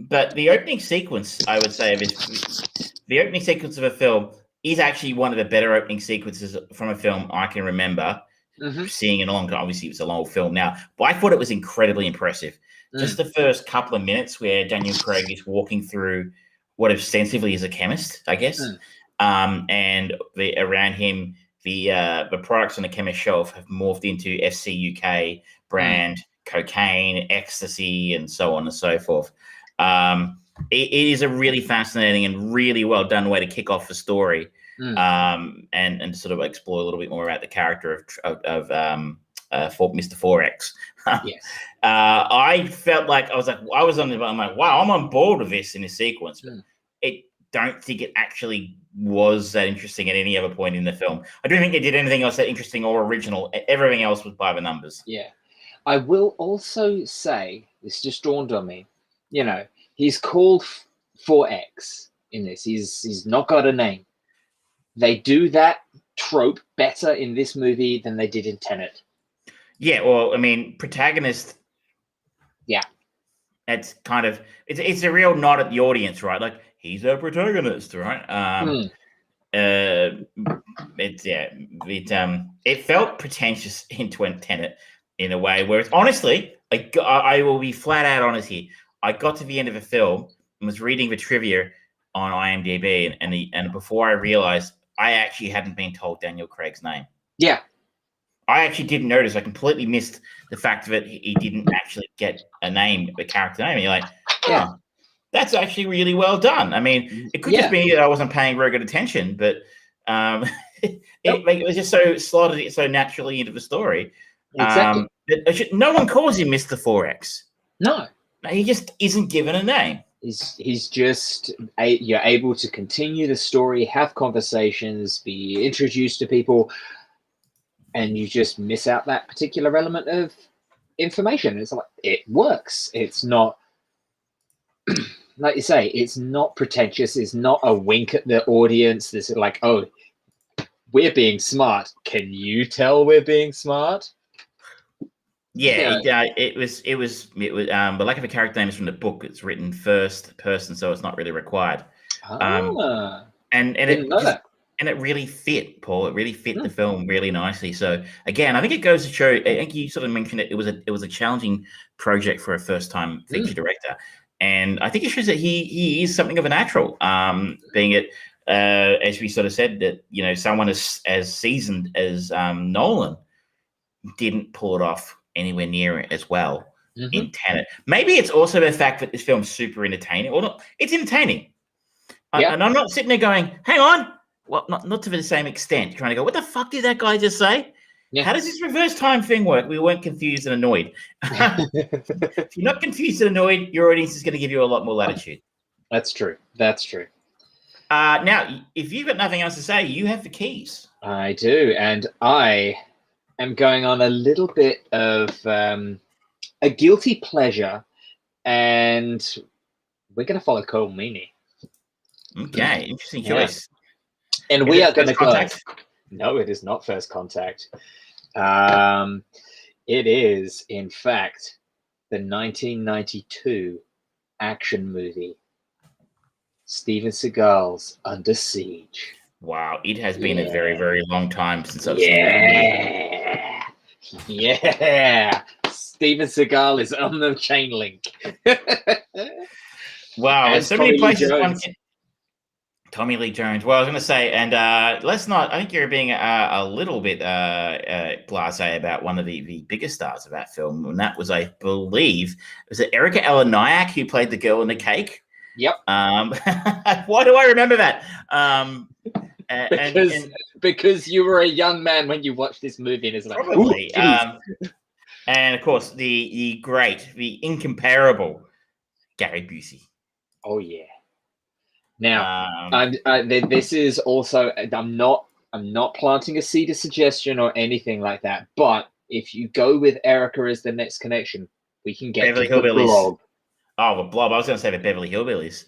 Speaker 2: But the opening sequence, I would say, the opening sequence of a film is actually one of the better opening sequences from a film I can remember seeing in a long time. Obviously, it was a long film now, but I thought it was incredibly impressive. Just the first couple of minutes where Daniel Craig is walking through what ostensibly is a chemist, I guess, and around him, the products on the chemist shelf have morphed into FC UK brand cocaine, ecstasy, and so on and so forth. It is a really fascinating and really well done way to kick off the story, and sort of explore a little bit more about the character of Mr. 4X.
Speaker 1: Yes.
Speaker 2: I felt like I'm like, wow, I'm on board with this in this sequence, but I don't think it actually was that interesting at any other point in the film. I don't think it did anything else that interesting or original. Everything else was by the numbers.
Speaker 1: Yeah. I will also say, this just dawned on me, he's called 4X in this. He's not got a name. They do that trope better in this movie than they did in Tenet.
Speaker 2: Yeah, well, I mean, protagonist. Yeah, it's kind of it's a real nod at the audience, right? Like he's a protagonist, right? It felt pretentious in Tenet in a way where it's honestly, I will be flat out honest here. I got to the end of the film and was reading the trivia on IMDb, and before I realized I actually hadn't been told Daniel Craig's name.
Speaker 1: Yeah.
Speaker 2: I actually didn't notice. I completely missed the fact that he didn't actually get a name, a character name. And you're like, yeah, that's actually really well done. I mean, it could just be that I wasn't paying very good attention, but it was just so slotted it so naturally into the story.
Speaker 1: Exactly.
Speaker 2: No one calls him Mr. 4X.
Speaker 1: No.
Speaker 2: He just isn't given a name.
Speaker 1: He's just you're able to continue the story, have conversations, be introduced to people, and you just miss out that particular element of information. It's like it works. It's not like you say. It's not pretentious. It's not a wink at the audience. This is like, oh, we're being smart. Can you tell we're being smart?
Speaker 2: Yeah, it was. But like if a character name is from the book, it's written first person, so it's not really required. And it really fit, Paul. It really fit the film really nicely. So again, I think it goes to show. I think you sort of mentioned it. It was a challenging project for a first-time feature director, and I think it shows that he is something of a natural. Being it, as we sort of said, that someone as seasoned as Nolan didn't pull it off anywhere near it as well in Tenet. Maybe it's also the fact that this film's super entertaining. Or not, it's entertaining, and I'm not sitting there going, "Hang on." Well, not to the same extent. Trying to go, what the fuck did that guy just say? Yeah. How does this reverse time thing work? We weren't confused and annoyed. If you're not confused and annoyed, your audience is going to give you a lot more latitude.
Speaker 1: That's true.
Speaker 2: Now, if you've got nothing else to say, you have the keys.
Speaker 1: I do, and I am going on a little bit of a guilty pleasure, and we're going to follow Cole Meany.
Speaker 2: Okay, interesting choice.
Speaker 1: And we are going to go. No, it is not First Contact. It is, in fact, the 1992 action movie, Steven Seagal's Under Siege.
Speaker 2: Wow, it has been a very, very long time since I've
Speaker 1: seen that movie. Yeah. Steven Seagal is on the chain link.
Speaker 2: Wow, there's so many places one can... Tommy Lee Jones. Well, I was going to say, and let's not. I think you're being a little bit blasé about one of the biggest stars of that film, and that was, I believe, was it Erica Eleniak who played the girl in the cake?
Speaker 1: Yep.
Speaker 2: Why do I remember that?
Speaker 1: Because you were a young man when you watched this movie, and it's like,
Speaker 2: probably. And of course, the great, the incomparable Gary Busey.
Speaker 1: Oh yeah. Now, this is also, I'm not planting a seed of suggestion or anything like that, but if you go with Erica as the next connection, we can get
Speaker 2: Beverly
Speaker 1: to the
Speaker 2: Hillbillies.
Speaker 1: Blob.
Speaker 2: Oh, the Blob. I was going to say the Beverly Hillbillies.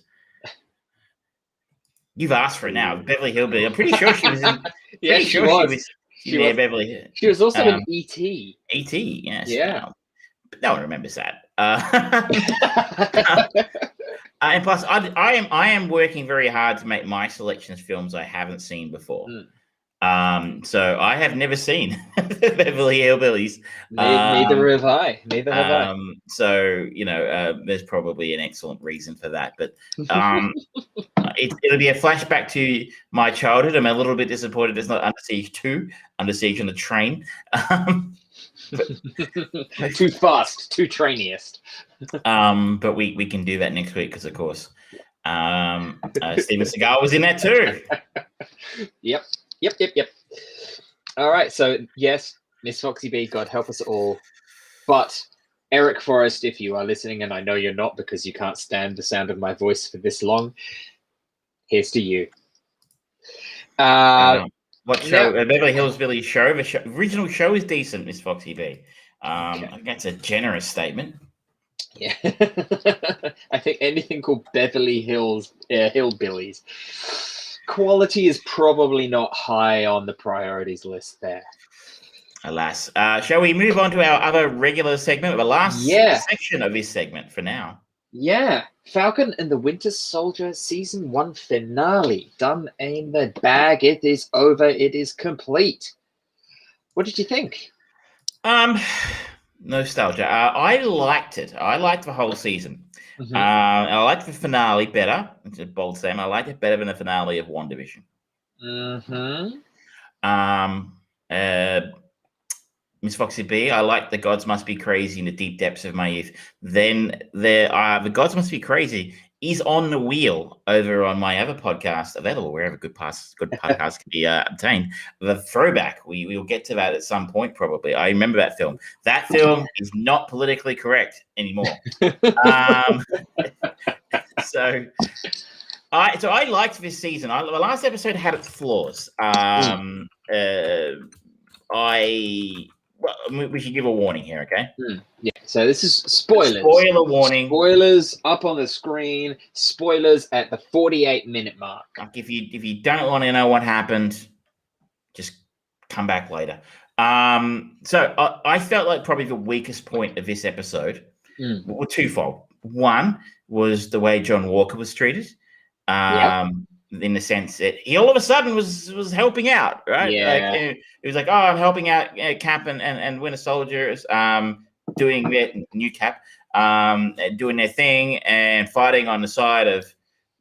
Speaker 2: You've asked for it now. Beverly Hillbillies. I'm pretty sure she was in.
Speaker 1: Yeah,
Speaker 2: she was. She was Beverly.
Speaker 1: She was also in E.T.
Speaker 2: E.T. Yes.
Speaker 1: Yeah.
Speaker 2: No one remembers that. And plus, I am working very hard to make my selections films I haven't seen before. So I have never seen Beverly Hillbillies.
Speaker 1: Neither have I.
Speaker 2: So there's probably an excellent reason for that. But it'll be a flashback to my childhood. I'm a little bit disappointed it's not Under Siege 2, Under Siege on the Train.
Speaker 1: Too fast, too trainiest.
Speaker 2: But we can do that next week because, of course, Steven Seagal was in that too.
Speaker 1: Yep. All right, so yes, Miss Foxy B, God help us all. But Eric Forrest, if you are listening, and I know you're not because you can't stand the sound of my voice for this long, here's to you.
Speaker 2: What show? Beverly Hills Billy's show. The original show is decent, Miss Foxy B. I think that's a generous statement.
Speaker 1: Yeah. I think anything called Beverly Hills Hillbillies, quality is probably not high on the priorities list there.
Speaker 2: Alas. Shall we move on to our other regular segment, the last section of this segment for now?
Speaker 1: Yeah. Falcon and the Winter Soldier Season 1 finale. Done in the bag. It is over. It is complete. What did you think?
Speaker 2: Nostalgia. I liked it. I liked the whole season.
Speaker 1: Mm-hmm.
Speaker 2: I liked the finale better. It's a bold statement. I liked it better than the finale of WandaVision. Miss Foxy B, I like The Gods Must Be Crazy in the deep depths of my youth. Then The Gods Must Be Crazy is on the wheel over on my other podcast, available wherever good podcasts can be obtained. The Throwback. We will get to that at some point, probably. I remember that film. That film is not politically correct anymore. So I liked this season. The last episode had its flaws. We should give a warning here, okay?
Speaker 1: Yeah, so this is spoilers.
Speaker 2: Spoiler warning.
Speaker 1: Spoilers up on the screen. Spoilers at the 48-minute mark.
Speaker 2: Like if you don't want to know what happened, just come back later. So I felt like probably the weakest point of this episode were twofold. One was the way John Walker was treated. In the sense that he all of a sudden was helping out, right?
Speaker 1: Yeah.
Speaker 2: Like, he was like, "Oh, I'm helping out Cap and Winter Soldiers, doing their new Cap, doing their thing and fighting on the side of,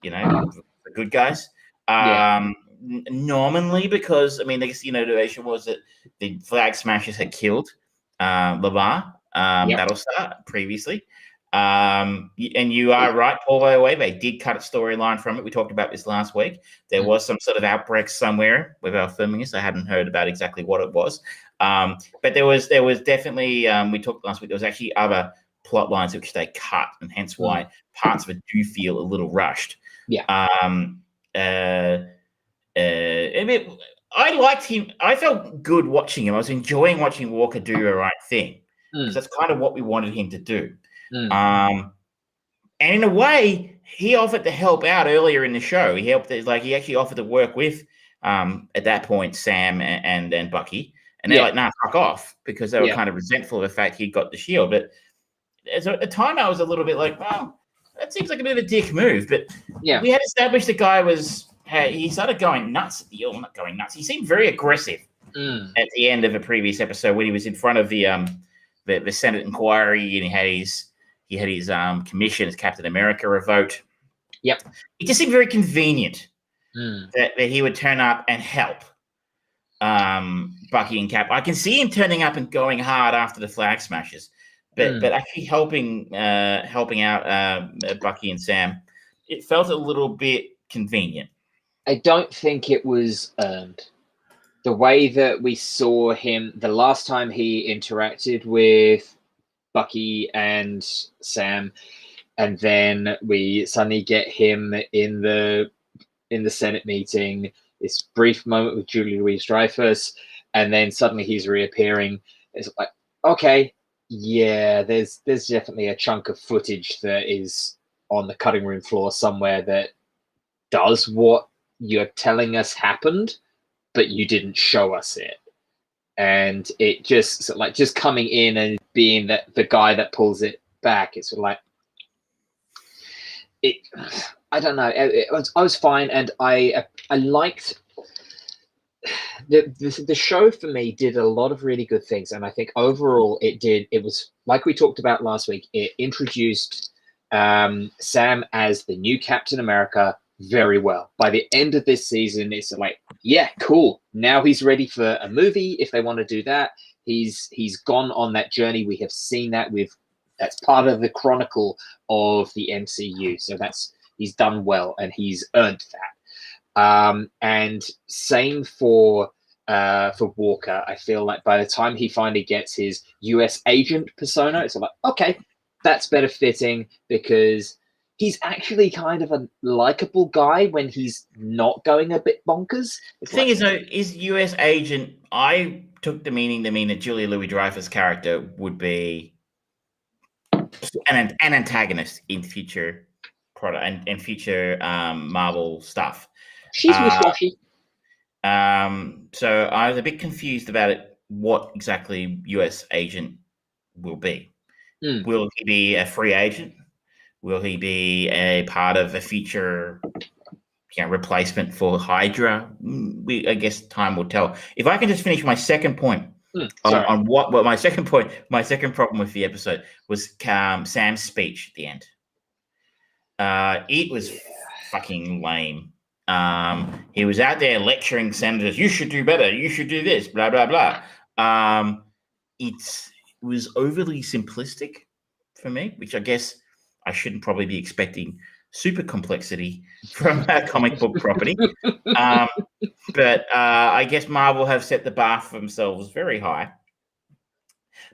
Speaker 2: the good guys." Nominally, because I guess the motivation was that the Flag Smashers had killed Lamar Battlestar previously. And you are right, Paul, by the way, they did cut a storyline from it. We talked about this last week. There was some sort of outbreak somewhere with our filming this. I hadn't heard about exactly what it was. But there was definitely, we talked last week, there was actually other plot lines which they cut, and hence why parts of it do feel a little rushed. I liked him. I felt good watching him. I was enjoying watching Walker do the right thing, because that's kind of what we wanted him to do. And in a way, he offered to help out earlier in the show. He actually offered to work with, at that point, Sam and Bucky. And they're like, nah, fuck off, because they were kind of resentful of the fact he got the shield. But at the time, I was a little bit like, well, that seems like a bit of a dick move. But we had established the guy he started going nuts. Not going nuts. He seemed very aggressive at the end of a previous episode when he was in front of the Senate inquiry, and he had his commission as Captain America revoked. It just seemed very convenient that he would turn up and help Bucky and Cap. I can see him turning up and going hard after the Flag Smashers, but actually helping out Bucky and Sam, it felt a little bit convenient.
Speaker 1: I don't think it was earned. The way that we saw him the last time he interacted with Bucky and Sam, and then we suddenly get him in the in the Senate meeting, this brief moment with Julie Louis-Dreyfus, and then suddenly he's reappearing. It's like, okay, yeah, there's definitely a chunk of footage that is on the cutting room floor somewhere that does what you're telling us happened, but you didn't show us it. And it just coming in and being the guy that pulls it back, it's sort of like it. I don't know. I was fine, and I liked the show. For me, did a lot of really good things, and I think overall it was like we talked about last week. It introduced Sam as the new Captain America very well. By the end of this season, it's like, yeah, cool. Now he's ready for a movie if they want to do that. He's gone on that journey. We have seen that that's part of the chronicle of the MCU. So he's done well and he's earned that. And same for Walker. I feel like by the time he finally gets his US agent persona, it's like, okay, that's better fitting because he's actually kind of a likable guy when he's not going a bit bonkers.
Speaker 2: The thing is, though, is US agent, I took the meaning to mean that Julia Louis-Dreyfus' character would be an antagonist in future product and future Marvel stuff.
Speaker 1: She's wishy-washy.
Speaker 2: So I was a bit confused about it, what exactly US agent will be. Will he be a free agent? Will he be a part of a future replacement for Hydra? I guess time will tell. If I can just finish my second point on what my second problem with the episode was Sam's speech at the end. It was fucking lame. He was out there lecturing senators, you should do better, you should do this, blah, blah, blah. It was overly simplistic for me, which I guess I shouldn't probably be expecting super complexity from a comic book property. But I guess Marvel have set the bar for themselves very high.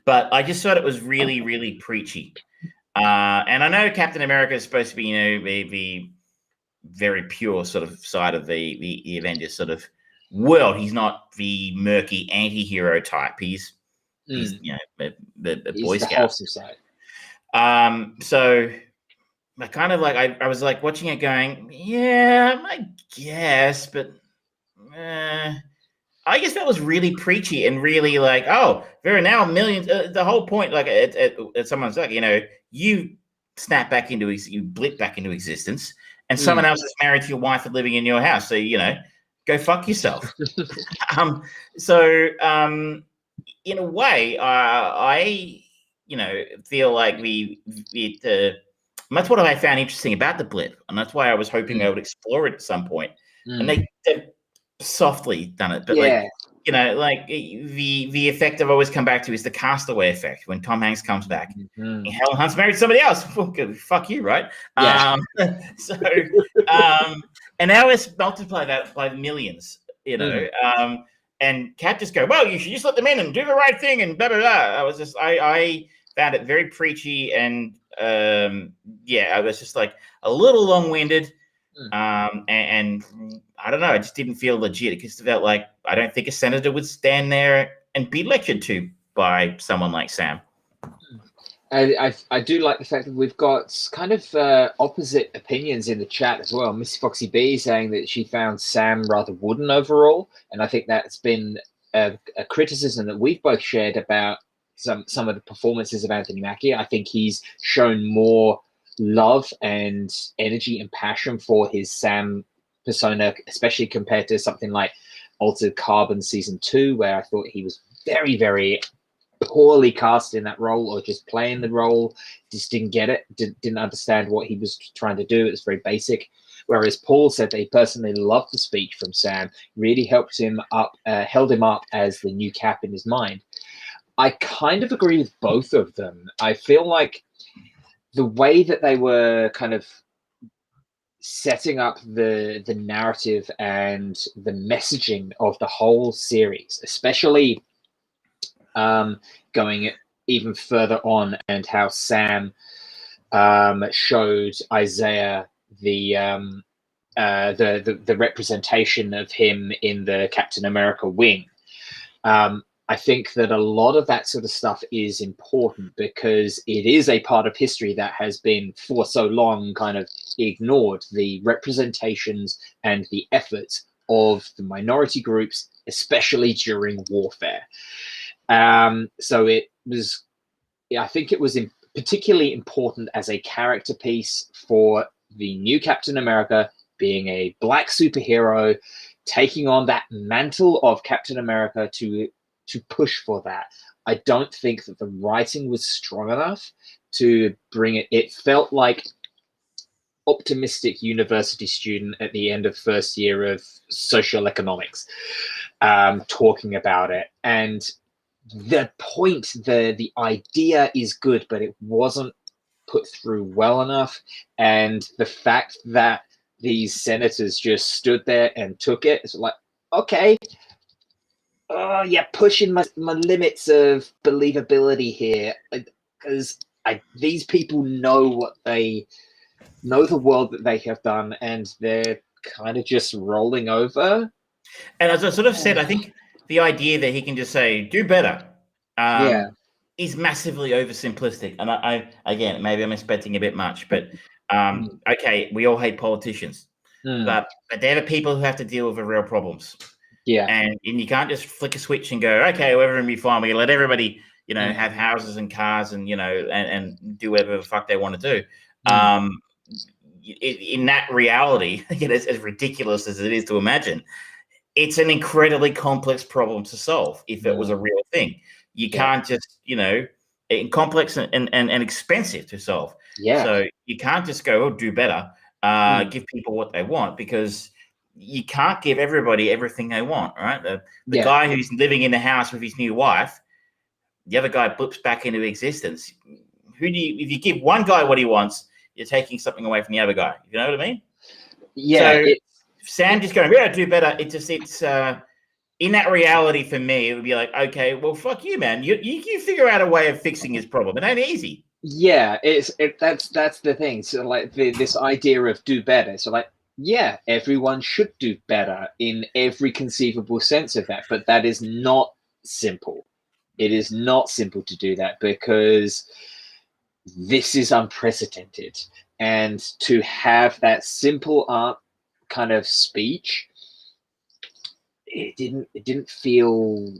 Speaker 2: But I just thought it was really, really preachy. And I know Captain America is supposed to be, the very pure sort of side of the Avengers sort of world. He's not the murky anti-hero type. He's the Boy Scout
Speaker 1: side.
Speaker 2: So I kind of I was like watching it going, yeah, I guess, but I guess that was really preachy and really there are now millions. The whole point, someone's like, you snap back into you blip back into existence, and someone else is married to your wife and living in your house. So go fuck yourself. In a way, I feel like that's what I found interesting about the blip, and that's why I was hoping they would explore it at some point. And they've softly done it, but the effect I've always come back to is the Castaway effect when Tom Hanks comes back. Helen Hunt's married to somebody else. Fuck you, right? Yeah. And now let's multiply that by millions. And Cap just go, well, you should just let them in and do the right thing and blah blah blah. I found it very preachy and I was just like a little long-winded. And I don't know, I just didn't feel legit. It just felt like I don't think a senator would stand there and be lectured to by someone like Sam.
Speaker 1: I do like the fact that we've got kind of opposite opinions in the chat as well. Miss Foxy B saying that she found Sam rather wooden overall, and I think that's been a criticism that we've both shared about some of the performances of Anthony Mackie. I think he's shown more love and energy and passion for his Sam persona, especially compared to something like Altered Carbon Season 2, where I thought he was very, very poorly cast in that role, or just playing the role, just didn't get it, didn't understand what he was trying to do. It was very basic. Whereas Paul said that he personally loved the speech from Sam, really helped him up, held him up as the new Cap in his mind. I kind of agree with both of them. I feel like the way that they were kind of setting up the narrative and the messaging of the whole series, especially going even further on, and how Sam showed Isaiah the the representation of him in the Captain America wing. I think that a lot of that sort of stuff is important because it is a part of history that has been for so long kind of ignored, the representations and the efforts of the minority groups, especially during warfare. So it was, I think it was particularly important as a character piece for the new Captain America, being a black superhero, taking on that mantle of Captain America to push for that. I don't think that the writing was strong enough to bring it. It felt like optimistic university student at the end of first year of social economics, talking about it. And the point, the idea is good, but it wasn't put through well enough. And the fact that these senators just stood there and took it, it's like, okay, oh yeah, pushing my limits of believability here, because these people know the world that they have done, and they're kind of just rolling over.
Speaker 2: And as I sort of said, I think the idea that he can just say, do better, is massively oversimplistic. And I again, maybe I'm expecting a bit much, but okay, we all hate politicians, but they're the people who have to deal with the real problems.
Speaker 1: Yeah.
Speaker 2: And you can't just flick a switch and go, okay, well, everyone will be fine. We let everybody, have houses and cars and, and do whatever the fuck they want to do. In that reality, as ridiculous as it is to imagine, it's an incredibly complex problem to solve if it was a real thing. You can't just, complex and expensive to solve.
Speaker 1: Yeah.
Speaker 2: So you can't just go, oh, do better, give people what they want, because you can't give everybody everything they want, right? The guy who's living in the house with his new wife, the other guy blips back into existence. If you give one guy what he wants, you're taking something away from the other guy. You know what I mean?
Speaker 1: Yeah.
Speaker 2: So Sam just going, do better. It's in that reality for me, it would be like, okay, well, fuck you, man. You figure out a way of fixing his problem. It ain't easy.
Speaker 1: Yeah, that's the thing. So like this idea of do better. So like, yeah, everyone should do better in every conceivable sense of that, but that is not simple. It is not simple to do that because this is unprecedented. And to have that simple art kind of speech, it didn't feel.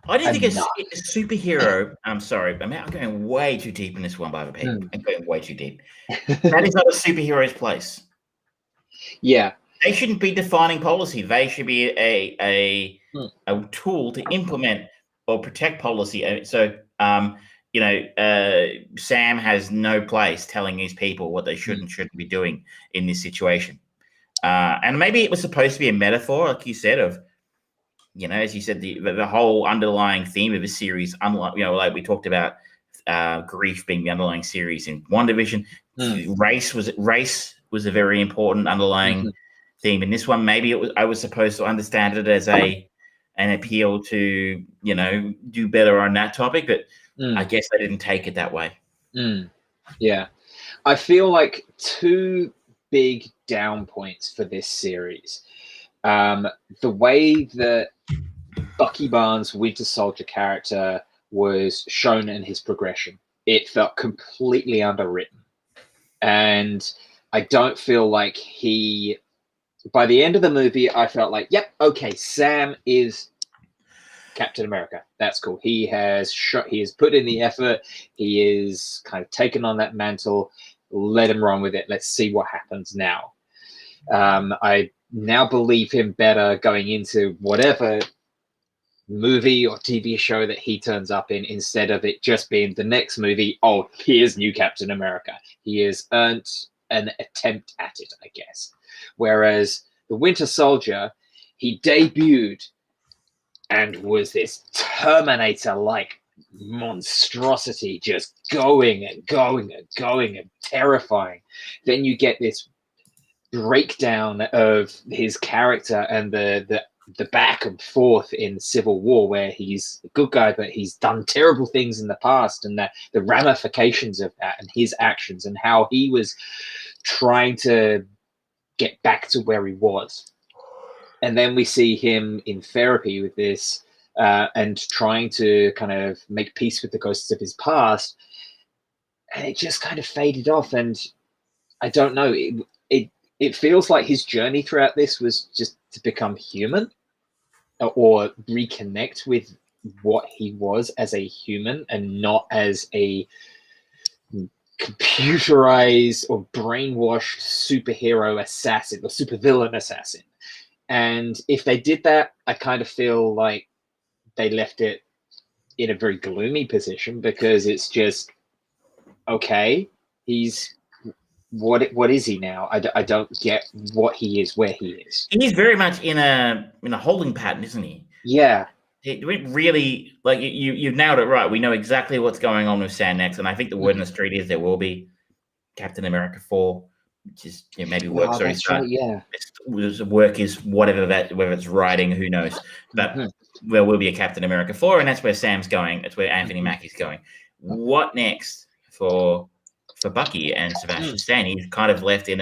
Speaker 2: I didn't think a superhero. I'm sorry, I'm going way too deep in this one, by the way. I'm going way too deep. That is not a superhero's place.
Speaker 1: Yeah,
Speaker 2: they shouldn't be defining policy. They should be a tool to implement or protect policy. So, Sam has no place telling these people what they should and shouldn't be doing in this situation. And maybe it was supposed to be a metaphor, like you said, of, as you said, the whole underlying theme of the series, unlike, like we talked about grief being the underlying series in WandaVision. Race was a very important underlying theme. In this one, maybe I was supposed to understand it as an appeal to, do better on that topic, but I guess I didn't take it that way.
Speaker 1: Yeah. I feel like two big down points for this series. The way that Bucky Barnes' Winter Soldier character was shown in his progression, it felt completely underwritten. And I don't feel like by the end of the movie, I felt like, yep, okay, Sam is Captain America. That's cool. He has put in the effort. He is kind of taken on that mantle. Let him run with it. Let's see what happens now. I now believe him better going into whatever movie or TV show that he turns up in, instead of it just being the next movie. Oh, here's new Captain America. He has earned an attempt at it, I guess. Whereas the Winter Soldier, he debuted and was this Terminator-like monstrosity, just going and going and going and terrifying. Then you get this breakdown of his character and the back and forth in Civil War, where he's a good guy, but he's done terrible things in the past, and the ramifications of that and his actions and how he was trying to get back to where he was. And then we see him in therapy with this and trying to kind of make peace with the ghosts of his past. And it just kind of faded off. And I don't know, it feels like his journey throughout this was just to become human or reconnect with what he was as a human and not as a computerized or brainwashed superhero assassin or supervillain assassin. And if they did that, I kind of feel like they left it in a very gloomy position, because it's just, okay, he's what is he now? I don't get what he is, where he is.
Speaker 2: He's very much in a holding pattern, isn't he?
Speaker 1: Yeah.
Speaker 2: It really, like, you've nailed it right. We know exactly what's going on with Sam next, and I think the word in the street is there will be Captain America 4, which is maybe work's already started.
Speaker 1: Right, yeah.
Speaker 2: Work is whatever whether it's writing, who knows. But there will be a Captain America 4, and that's where Sam's going. That's where Anthony Mackie's going. What next for Bucky and Sebastian Stan? He's kind of left in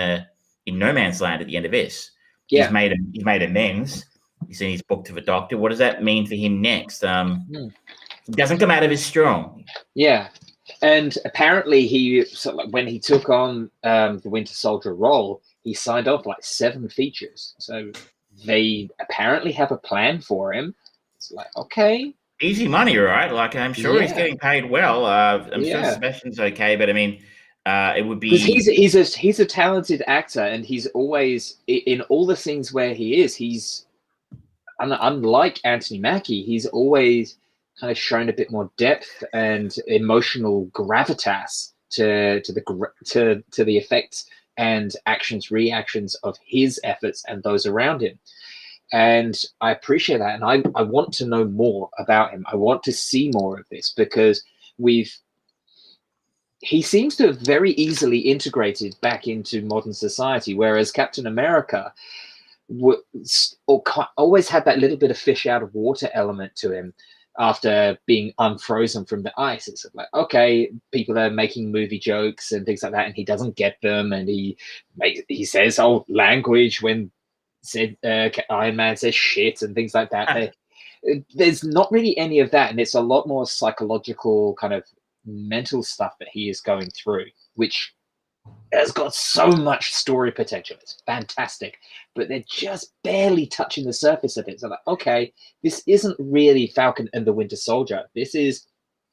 Speaker 2: no man's land at the end of this. Yeah. He's made amends. He's in his book to the doctor. What does that mean for him next? He doesn't come out of his strong.
Speaker 1: Yeah. And apparently when he took on the Winter Soldier role, he signed off like 7 features. So they apparently have a plan for him. It's like, okay.
Speaker 2: Easy money, right? Like, I'm sure he's getting paid well. I'm sure Sebastian's okay, but I mean, it would be...
Speaker 1: Because he's a talented actor, and he's always, in all the scenes where he is, he's, unlike Anthony Mackie, he's always kind of shown a bit more depth and emotional gravitas to the effects and reactions of his efforts and those around him. And I appreciate that. And I want to know more about him. I want to see more of this, because he seems to have very easily integrated back into modern society, whereas Captain America always had that little bit of fish out of water element to him after being unfrozen from the ice. It's like, okay, people are making movie jokes and things like that, and he doesn't get them, and he says language when Iron Man says shit and things like that. There's not really any of that, and it's a lot more psychological kind of mental stuff that he is going through, which has got so much story potential. It's fantastic, but they're just barely touching the surface of it. So like, okay, this isn't really Falcon and the Winter Soldier. This is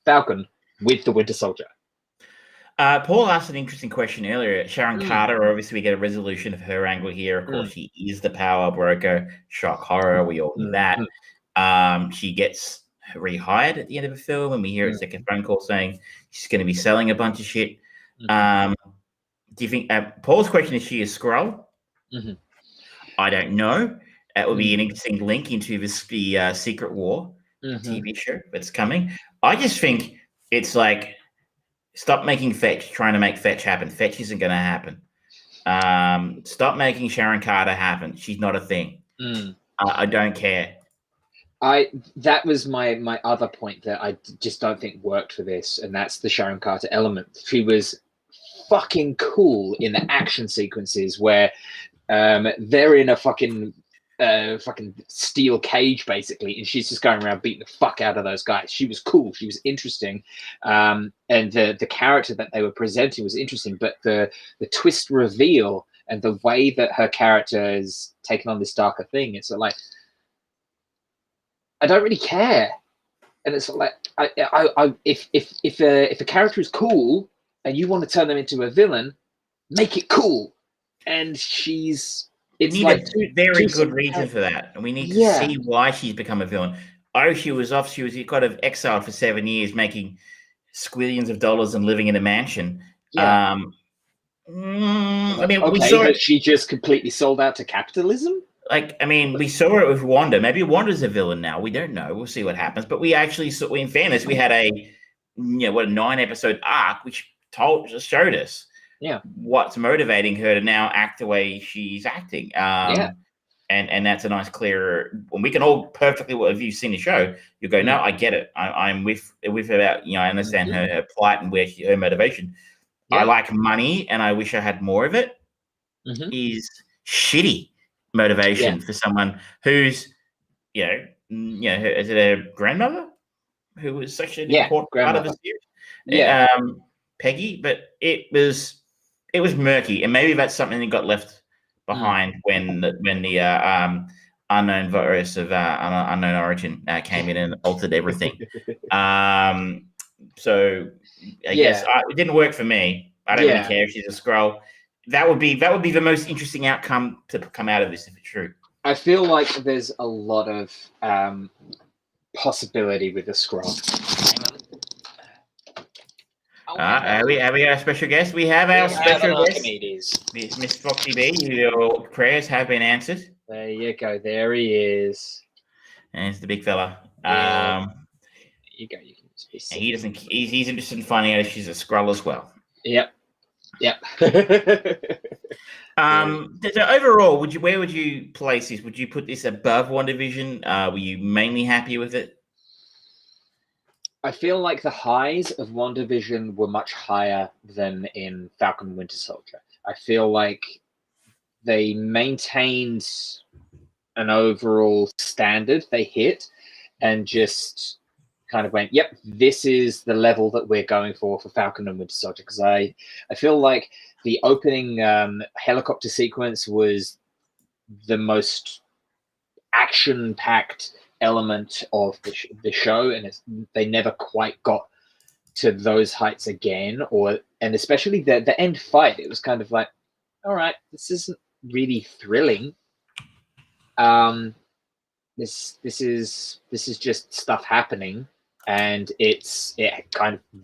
Speaker 1: Falcon with the Winter Soldier.
Speaker 2: Paul asked an interesting question earlier. Sharon Carter, obviously we get a resolution of her angle here. Of course, she is the power broker. Shock horror, we all know that. She gets rehired at the end of the film, and we hear a second phone call saying she's going to be selling a bunch of shit. Do you think Paul's question is she a Skrull? I don't know. That would be an interesting link into the Secret War TV show that's coming. I just think it's like, stop making Fetch, trying to make Fetch happen. Fetch isn't going to happen. Stop making Sharon Carter happen. She's not a thing. I don't care.
Speaker 1: That was my other point that I just don't think worked for this, and that's the Sharon Carter element. She was fucking cool in the action sequences where they're in a fucking steel cage basically, and she's just going around beating the fuck out of those guys. She was cool, she was interesting, and the character that they were presenting was interesting, but the twist reveal and the way that her character is taken on this darker thing, it's like, I don't really care. And it's like, if a character is cool and you want to turn them into a villain, make it cool. And it's like
Speaker 2: a very good reason for that, and we need to see why she's become a villain. She was kind of exiled for 7 years, making squillions of dollars and living in a mansion. I mean, we saw it.
Speaker 1: She just completely sold out to capitalism.
Speaker 2: Like, I mean, we saw it with Wanda. Maybe Wanda's a villain now. We don't know. We'll see what happens. But we actually saw, in fairness, we had a 9-episode arc which showed us what's motivating her to now act the way she's acting. And that's a nice, clear. When we can all perfectly, if you've seen the show, you go, no, I get it. I'm with about, I understand her plight and where her motivation. I like money, and I wish I had more of it. shitty motivation for someone who's, is it a grandmother who was such an important part of the series? Peggy, but it was murky, and maybe that's something that got left behind when the unknown virus of unknown origin came in and altered everything. So I guess it didn't work for me. I don't really care if she's a Skrull. That would be the most interesting outcome to come out of this if it's true.
Speaker 1: I feel like there's a lot of possibility with the Skrull.
Speaker 2: Have we our special guest? We have our special guest, Miss Foxy B. Your prayers have been answered.
Speaker 1: There you go. There he is.
Speaker 2: And it's the big fella.
Speaker 1: There you go. You can just be
Speaker 2: he's interested in finding out if she's a Skrull as well.
Speaker 1: Yep.
Speaker 2: So overall, where would you place this? Would you put this above WandaVision? Were you mainly happy with it?
Speaker 1: I feel like the highs of WandaVision were much higher than in Falcon and Winter Soldier. I feel like they maintained an overall standard they hit and just kind of went, yep, this is the level that we're going for Falcon and Winter Soldier. Because I feel like the opening helicopter sequence was the most action-packed element of the show, and they never quite got to those heights again, and especially the end fight. It was kind of like, all right, this isn't really thrilling. This is just stuff happening, and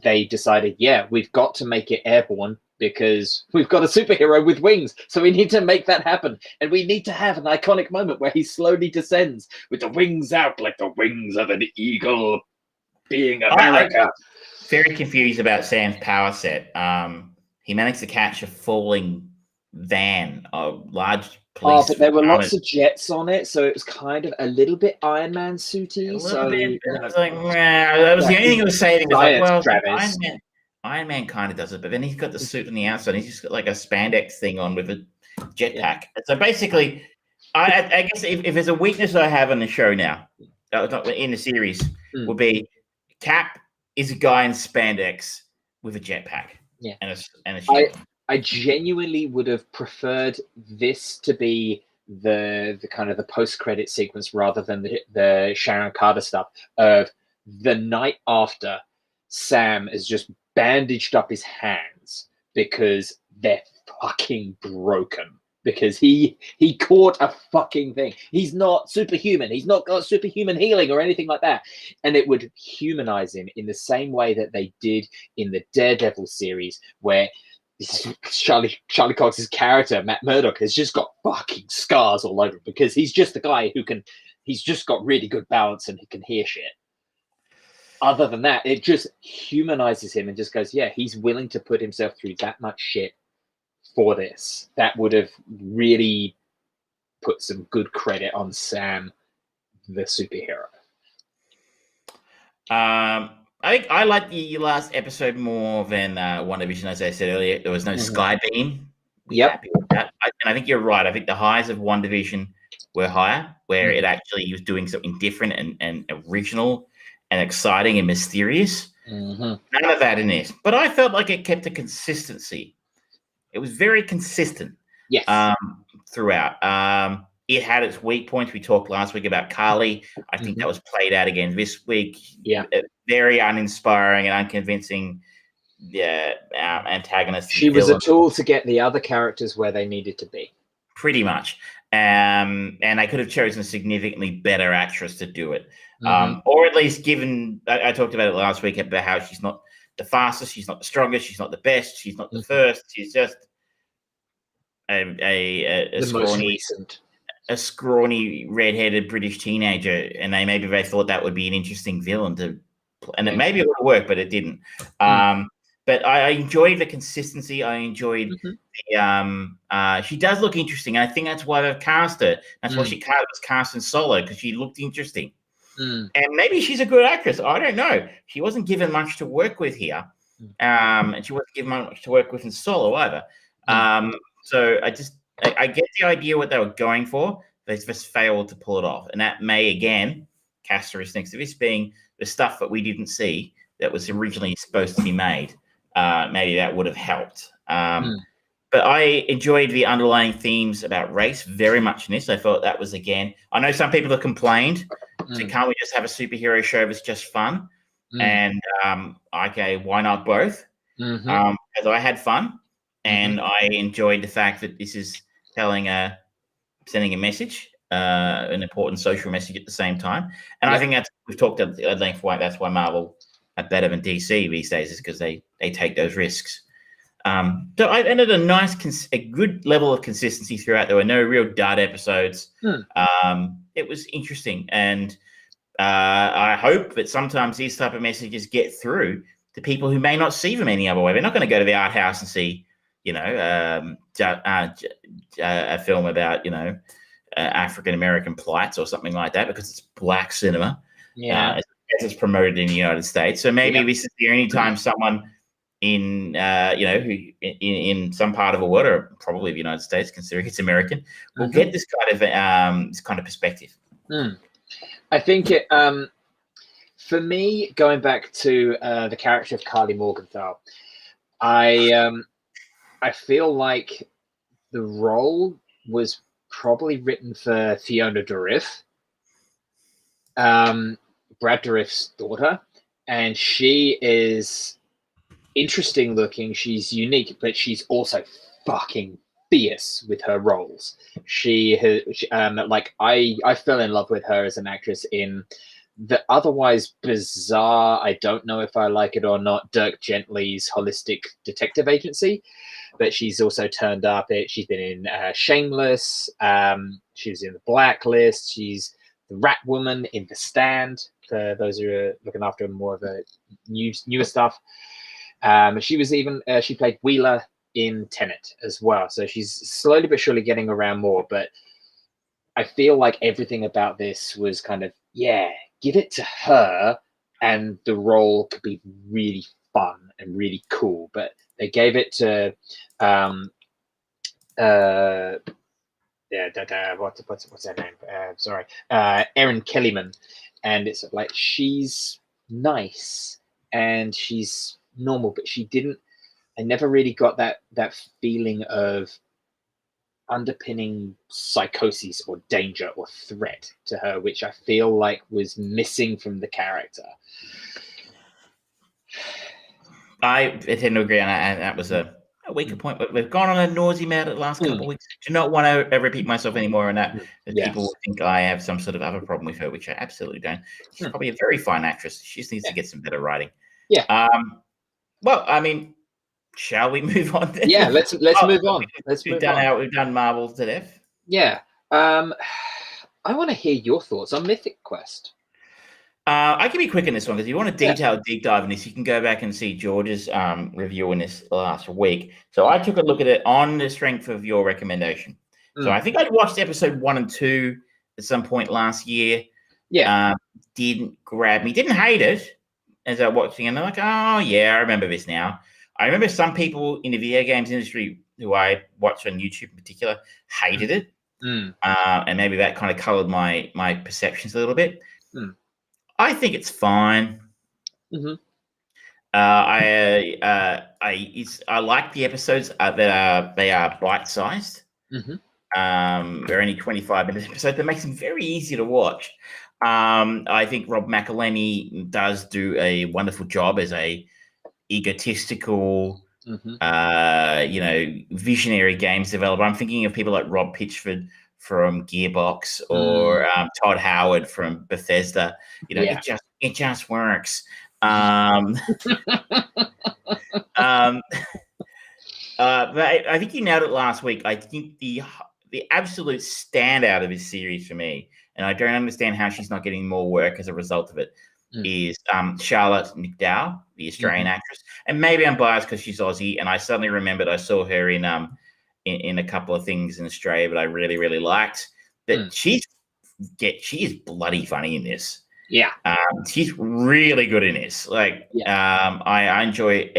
Speaker 1: they decided, we've got to make it airborne because we've got a superhero with wings, so we need to make that happen. And we need to have an iconic moment where he slowly descends with the wings out like the wings of an eagle, being America.
Speaker 2: I'm very confused about Sam's power set. He managed to catch a falling van, a large police.
Speaker 1: But there were lots of jets on it, so it was kind of a little bit Iron Man suity.
Speaker 2: I was like, that was the only thing I was saying. Iron Man kind of does it, but then he's got the suit on the outside. He's just got like a spandex thing on with a jetpack. So basically, I guess if there's a weakness I have on the show now, in the series, would be Cap is a guy in spandex with a jetpack.
Speaker 1: Yeah,
Speaker 2: and a shield.
Speaker 1: I genuinely would have preferred this to be the kind of the post-credit sequence rather than the Sharon Carter stuff of the night after Sam has just bandaged up his hands because they're fucking broken, because he caught a fucking thing. He's not superhuman. He's not got superhuman healing or anything like that. And it would humanize him in the same way that they did in the Daredevil series, where Charlie Cox's character, Matt Murdock, has just got fucking scars all over him because he's just the guy he's just got really good balance and he can hear shit. Other than that, it just humanizes him and just goes, he's willing to put himself through that much shit for this. That would have really put some good credit on Sam, the superhero.
Speaker 2: I think I like the last episode more than WandaVision, as I said earlier. There was no Skybeam. Happy with that. And I think you're right. I think the highs of WandaVision were higher, where it actually was doing something different and original and exciting and mysterious. None of that in this. But I felt like it kept a consistency. It was very consistent throughout. It had its weak points. We talked last week about Carly. I think that was played out again this week.
Speaker 1: Yeah.
Speaker 2: Very uninspiring and unconvincing antagonist.
Speaker 1: She was a tool to get the other characters where they needed to be.
Speaker 2: Pretty much. And I could have chosen a significantly better actress to do it. Or at least given, I talked about it last week about how she's not the fastest, she's not the strongest, she's not the best, she's not the first, she's just a scrawny red-headed British teenager, and they thought that would be an interesting villain to, and it maybe it would work, but it didn't. But I enjoyed the consistency. I enjoyed the she does look interesting, and I think that's why they've cast her. That's why she was cast in Solo, because she looked interesting. And maybe she's a good actress. I don't know. She wasn't given much to work with here, and she wasn't given much to work with in Solo either. So I get the idea what they were going for. They just failed to pull it off, and that may again characteristics of this being the stuff that we didn't see that was originally supposed to be made. Maybe that would have helped. But I enjoyed the underlying themes about race very much in this. I thought that was, again, I know some people have complained, so can't we just have a superhero show that's just fun? And okay, why not both? Because I had fun, and I enjoyed the fact that this is sending a message, an important social message at the same time. And I think we've talked at length why that's why Marvel are better than DC these days, is because they take those risks. So I ended a good level of consistency throughout. There were no real dud episodes. It was interesting, and I hope that sometimes these type of messages get through to people who may not see them any other way. They're not going to go to the art house and see, a film about, African American plights or something like that, because it's black cinema. As it's promoted in the United States. So maybe this is the only time someone in who in some part of the world, or probably the United States, considering it's American, will get this kind of perspective.
Speaker 1: I think it for me, going back to the character of Carly Morgenthau, I feel like the role was probably written for Fiona Dourif, Brad Dourif's daughter, and she is interesting looking. She's unique, but she's also fucking fierce with her roles. I fell in love with her as an actress in the otherwise bizarre, I don't know if I like it or not, Dirk Gently's Holistic Detective Agency, but she's also turned up. She's been in Shameless. She was in The Blacklist. She's the Rat Woman in The Stand, for those who are looking after more of the newer stuff. She was even she played Wheeler in Tenet as well. So she's slowly but surely getting around more. But I feel like everything about this was kind of, give it to her, and the role could be really fun and really cool. But they gave it to what's her name? Erin Kellyman, and it's like she's nice and she's normal, but I never really got that feeling of underpinning psychosis or danger or threat to her, which I feel like was missing from the character.
Speaker 2: I tend to agree on that, and that was a weaker point, but we've gone on a nauseam out the last couple of weeks. Do not want to repeat myself anymore on that. People will think I have some sort of other problem with her, which I absolutely don't. She's probably a very fine actress. She just needs to get some better writing. Well, I mean, shall we move on then?
Speaker 1: Yeah, let's move on. We've
Speaker 2: done Marvel to death.
Speaker 1: Yeah. I want to hear your thoughts on Mythic Quest.
Speaker 2: I can be quick in this one, because if you want a detailed deep dive in this, you can go back and see George's review in this last week. So I took a look at it on the strength of your recommendation. So I think I'd watched episode 1 and 2 at some point last year. Didn't grab me. Didn't hate it as I was watching it. And I'm like, oh, yeah, I remember this now. I remember some people in the video games industry who I watch on YouTube in particular hated it. And maybe that kind of colored my perceptions a little bit. I think it's fine. I like the episodes that they are bite-sized. They're only 25-minute episodes. That makes them very easy to watch. I think Rob McElhenney does do a wonderful job as a egotistical, visionary games developer. I'm thinking of people like Rob Pitchford from Gearbox, or Todd Howard from Bethesda. It just works. But I think you nailed it last week. I think the absolute standout of this series for me, and I don't understand how she's not getting more work as a result of it, is Charlotte McDowell, the Australian actress. And maybe I'm biased because she's Aussie, and I suddenly remembered I saw her in a couple of things in Australia that I really, really liked. But she is bloody funny in this. She's really good in this. I enjoy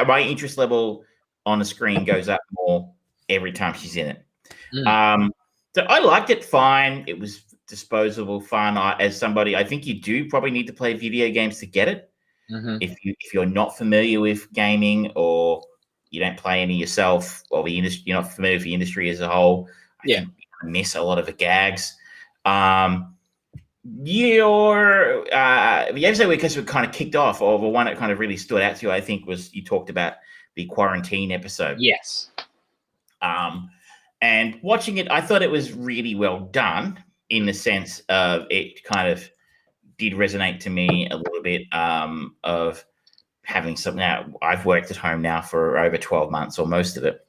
Speaker 2: my interest level on the screen goes up more every time she's in it. So I liked it fine. It was disposable fun. As somebody, I think you do probably need to play video games to get it. If you're not familiar with gaming, or you don't play any yourself, or the industry, you're not familiar with the industry as a whole, I think you miss a lot of the gags. The episode because we kind of kicked off, or the one that kind of really stood out to you, I think, was you talked about the quarantine episode.
Speaker 1: Yes.
Speaker 2: And watching it, I thought it was really well done, in the sense of it kind of did resonate to me a little bit, of having something. Now, I've worked at home now for over 12 months, or most of it,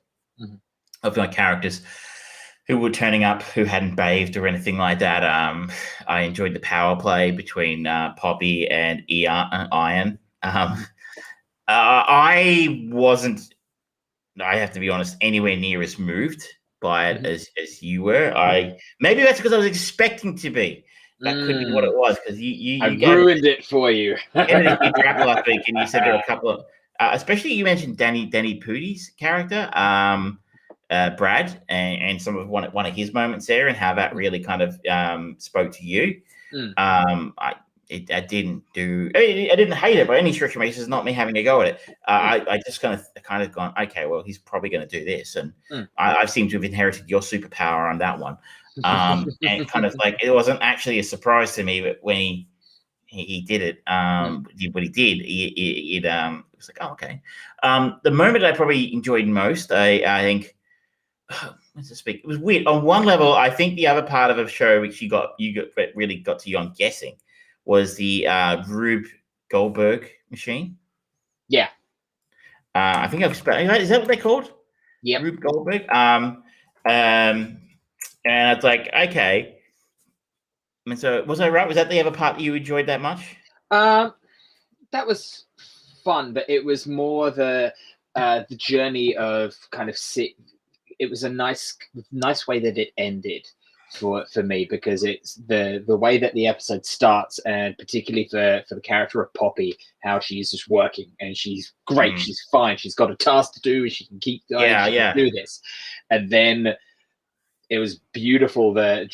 Speaker 2: of my characters who were turning up who hadn't bathed or anything like that. I enjoyed the power play between Poppy and Ian. I wasn't, I have to be honest, anywhere near as moved by it as you were. Maybe that's because I was expecting to be. That could be what it was, because you
Speaker 1: ruined it for you.
Speaker 2: Ended your draft last week, and you said there were a couple of, especially you mentioned Danny Pudi's character, Brad, and some of one of his moments there, and how that really kind of spoke to you. I didn't hate it by any stretch of the imagination. It's not me having a go at it. I just kind of gone, okay, well, he's probably going to do this, and I seem to have inherited your superpower on that one. And kind of like, it wasn't actually a surprise to me, but when he did it, what he did, it was like, oh, okay. The moment I probably enjoyed most, I think, let's just speak. It was weird. On one level, I think the other part of the show, which really got to you, I'm guessing, was the Rube Goldberg machine.
Speaker 1: Yeah.
Speaker 2: I think I've spelled. Is that what they're called?
Speaker 1: Yeah.
Speaker 2: Rube Goldberg. And it's like, okay. I mean, so was I right? Was that the other part that you enjoyed that much?
Speaker 1: That was fun, but it was more the journey of kind of it was a nice way that it ended for me, because it's the way that the episode starts, and particularly for the character of Poppy, how she's just working, and she's great, she's fine, she's got a task to do, and she can keep going, she can do this, and then it was beautiful, the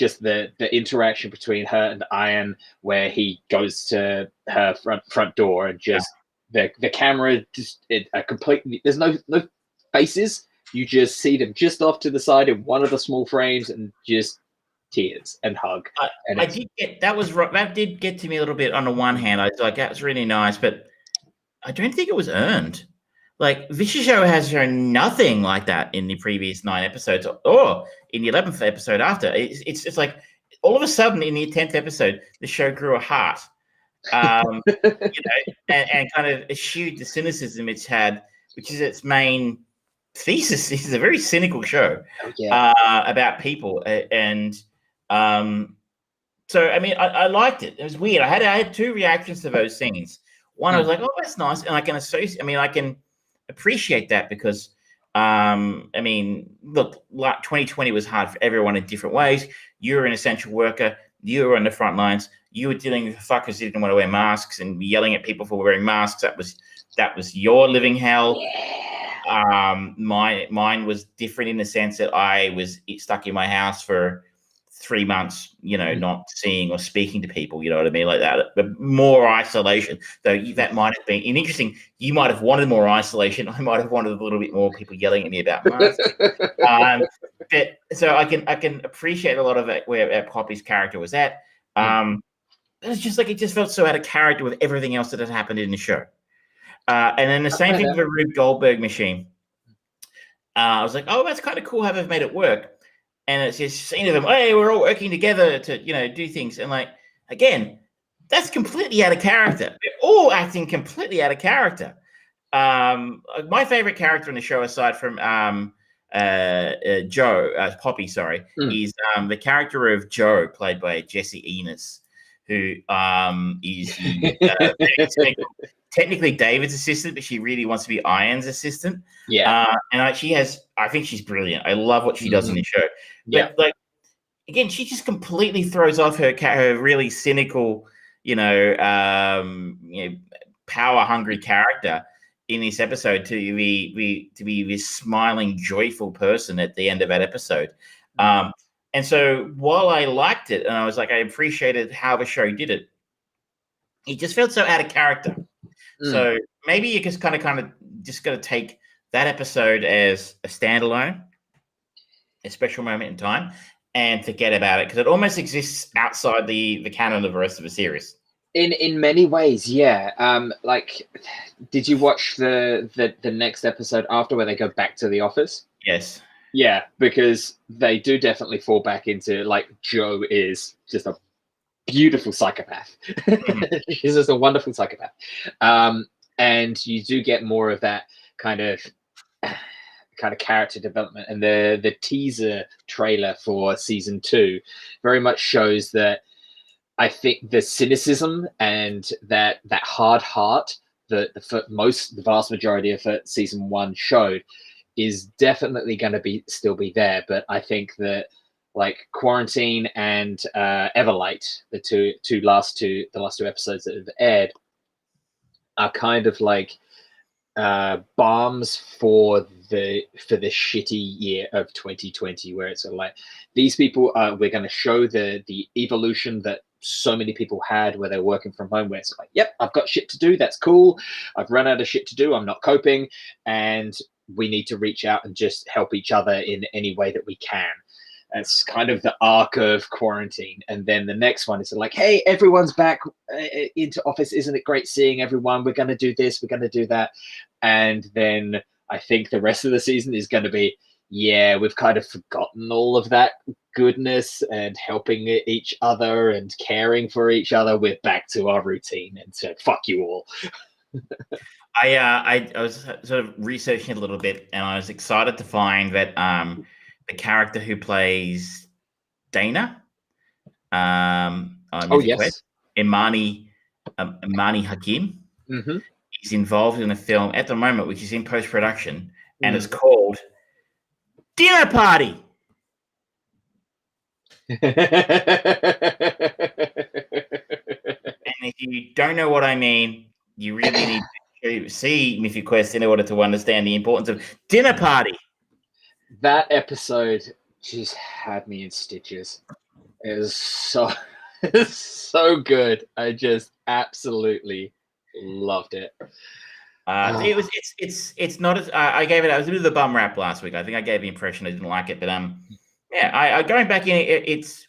Speaker 1: interaction between her and Ian, where he goes to her front door, and just the camera just completely, there's no faces, you just see them just off to the side in one of the small frames, and just tears and hug.
Speaker 2: I did get that did get to me a little bit. On the one hand, I was like, that was really nice, but I don't think it was earned. Like, this show has shown nothing like that in the previous 9 episodes, or in the 11th episode after. It's like, all of a sudden, in the 10th episode, the show grew a heart, and kind of eschewed the cynicism it's had, which is its main thesis. This is a very cynical show about people, and so I mean, I liked it. It was weird. I had 2 reactions to those scenes. One, I was like, oh, that's nice, and I can associate. I mean, I can appreciate that, because I mean, look, like 2020 was hard for everyone in different ways. You're an essential worker. You were on the front lines. You were dealing with fuckers who didn't want to wear masks and yelling at people for wearing masks. That was your living hell. Mine was different in the sense that I was stuck in my house for 3 months, not seeing or speaking to people, you know what I mean, like that. But more isolation, though, that might have been interesting. You might have wanted more isolation. I might have wanted a little bit more people yelling at me about masks. But so I can appreciate a lot of it where Poppy's character was at. It's just like, it just felt so out of character with everything else that had happened in the show. And then the same thing with the Rube Goldberg machine. I was like, oh, that's kind of cool how they've made it work. And it's just scene of them, hey, we're all working together to, do things. And like, again, that's completely out of character. They're all acting completely out of character. My favorite character in the show, aside from Poppy, is the character of Joe, played by Jesse Enos, who is technically David's assistant, but she really wants to be Iron's assistant.
Speaker 1: Yeah.
Speaker 2: And I think she's brilliant. I love what she does in the show. But like, again, she just completely throws off her really cynical, power hungry character in this episode to be this smiling, joyful person at the end of that episode. And so while I liked it, and I was like, I appreciated how the show did it, it just felt so out of character. So maybe you just kind of just got to take that episode as a standalone, a special moment in time, and forget about it because it almost exists outside the canon of the rest of the series.
Speaker 1: In many ways, yeah. Like, did you watch the next episode after where they go back to the office?
Speaker 2: Yes.
Speaker 1: Yeah, because they do definitely fall back into, like, Joe is just a beautiful psychopath. She's just a wonderful psychopath. And you do get more of that kind of character development. And the teaser trailer for season 2 very much shows that I think the cynicism and that hard heart that the vast majority of season 1 showed is definitely going to still be there. But I think that, like, Quarantine and Everlight, the last two episodes that have aired, are kind of like balms for the shitty year of 2020, where it's sort of like, these people we're going to show the evolution that so many people had where they're working from home, where it's like, yep, I've got shit to do, that's cool, I've run out of shit to do, I'm not coping, and we need to reach out and just help each other in any way that we can. That's kind of the arc of Quarantine. And then the next one is like, hey, everyone's back into office. Isn't it great seeing everyone? We're going to do this. We're going to do that. And then I think the rest of the season is going to be, yeah, we've kind of forgotten all of that goodness and helping each other and caring for each other. We're back to our routine. And so fuck you all.
Speaker 2: I was sort of researching a little bit, and I was excited to find that the character who plays Dana,
Speaker 1: Yes,
Speaker 2: Imani Hakim, is involved in a film at the moment, which is in post-production, and it's called Dinner Party. And if you don't know what I mean, you really need to see Mythic Quest in order to understand the importance of Dinner Party.
Speaker 1: That episode just had me in stitches. It was so good. I just absolutely loved it.
Speaker 2: It's not as I gave it. I was a bit of the bum rap last week. I think I gave the impression I didn't like it, but yeah. I going back in. It's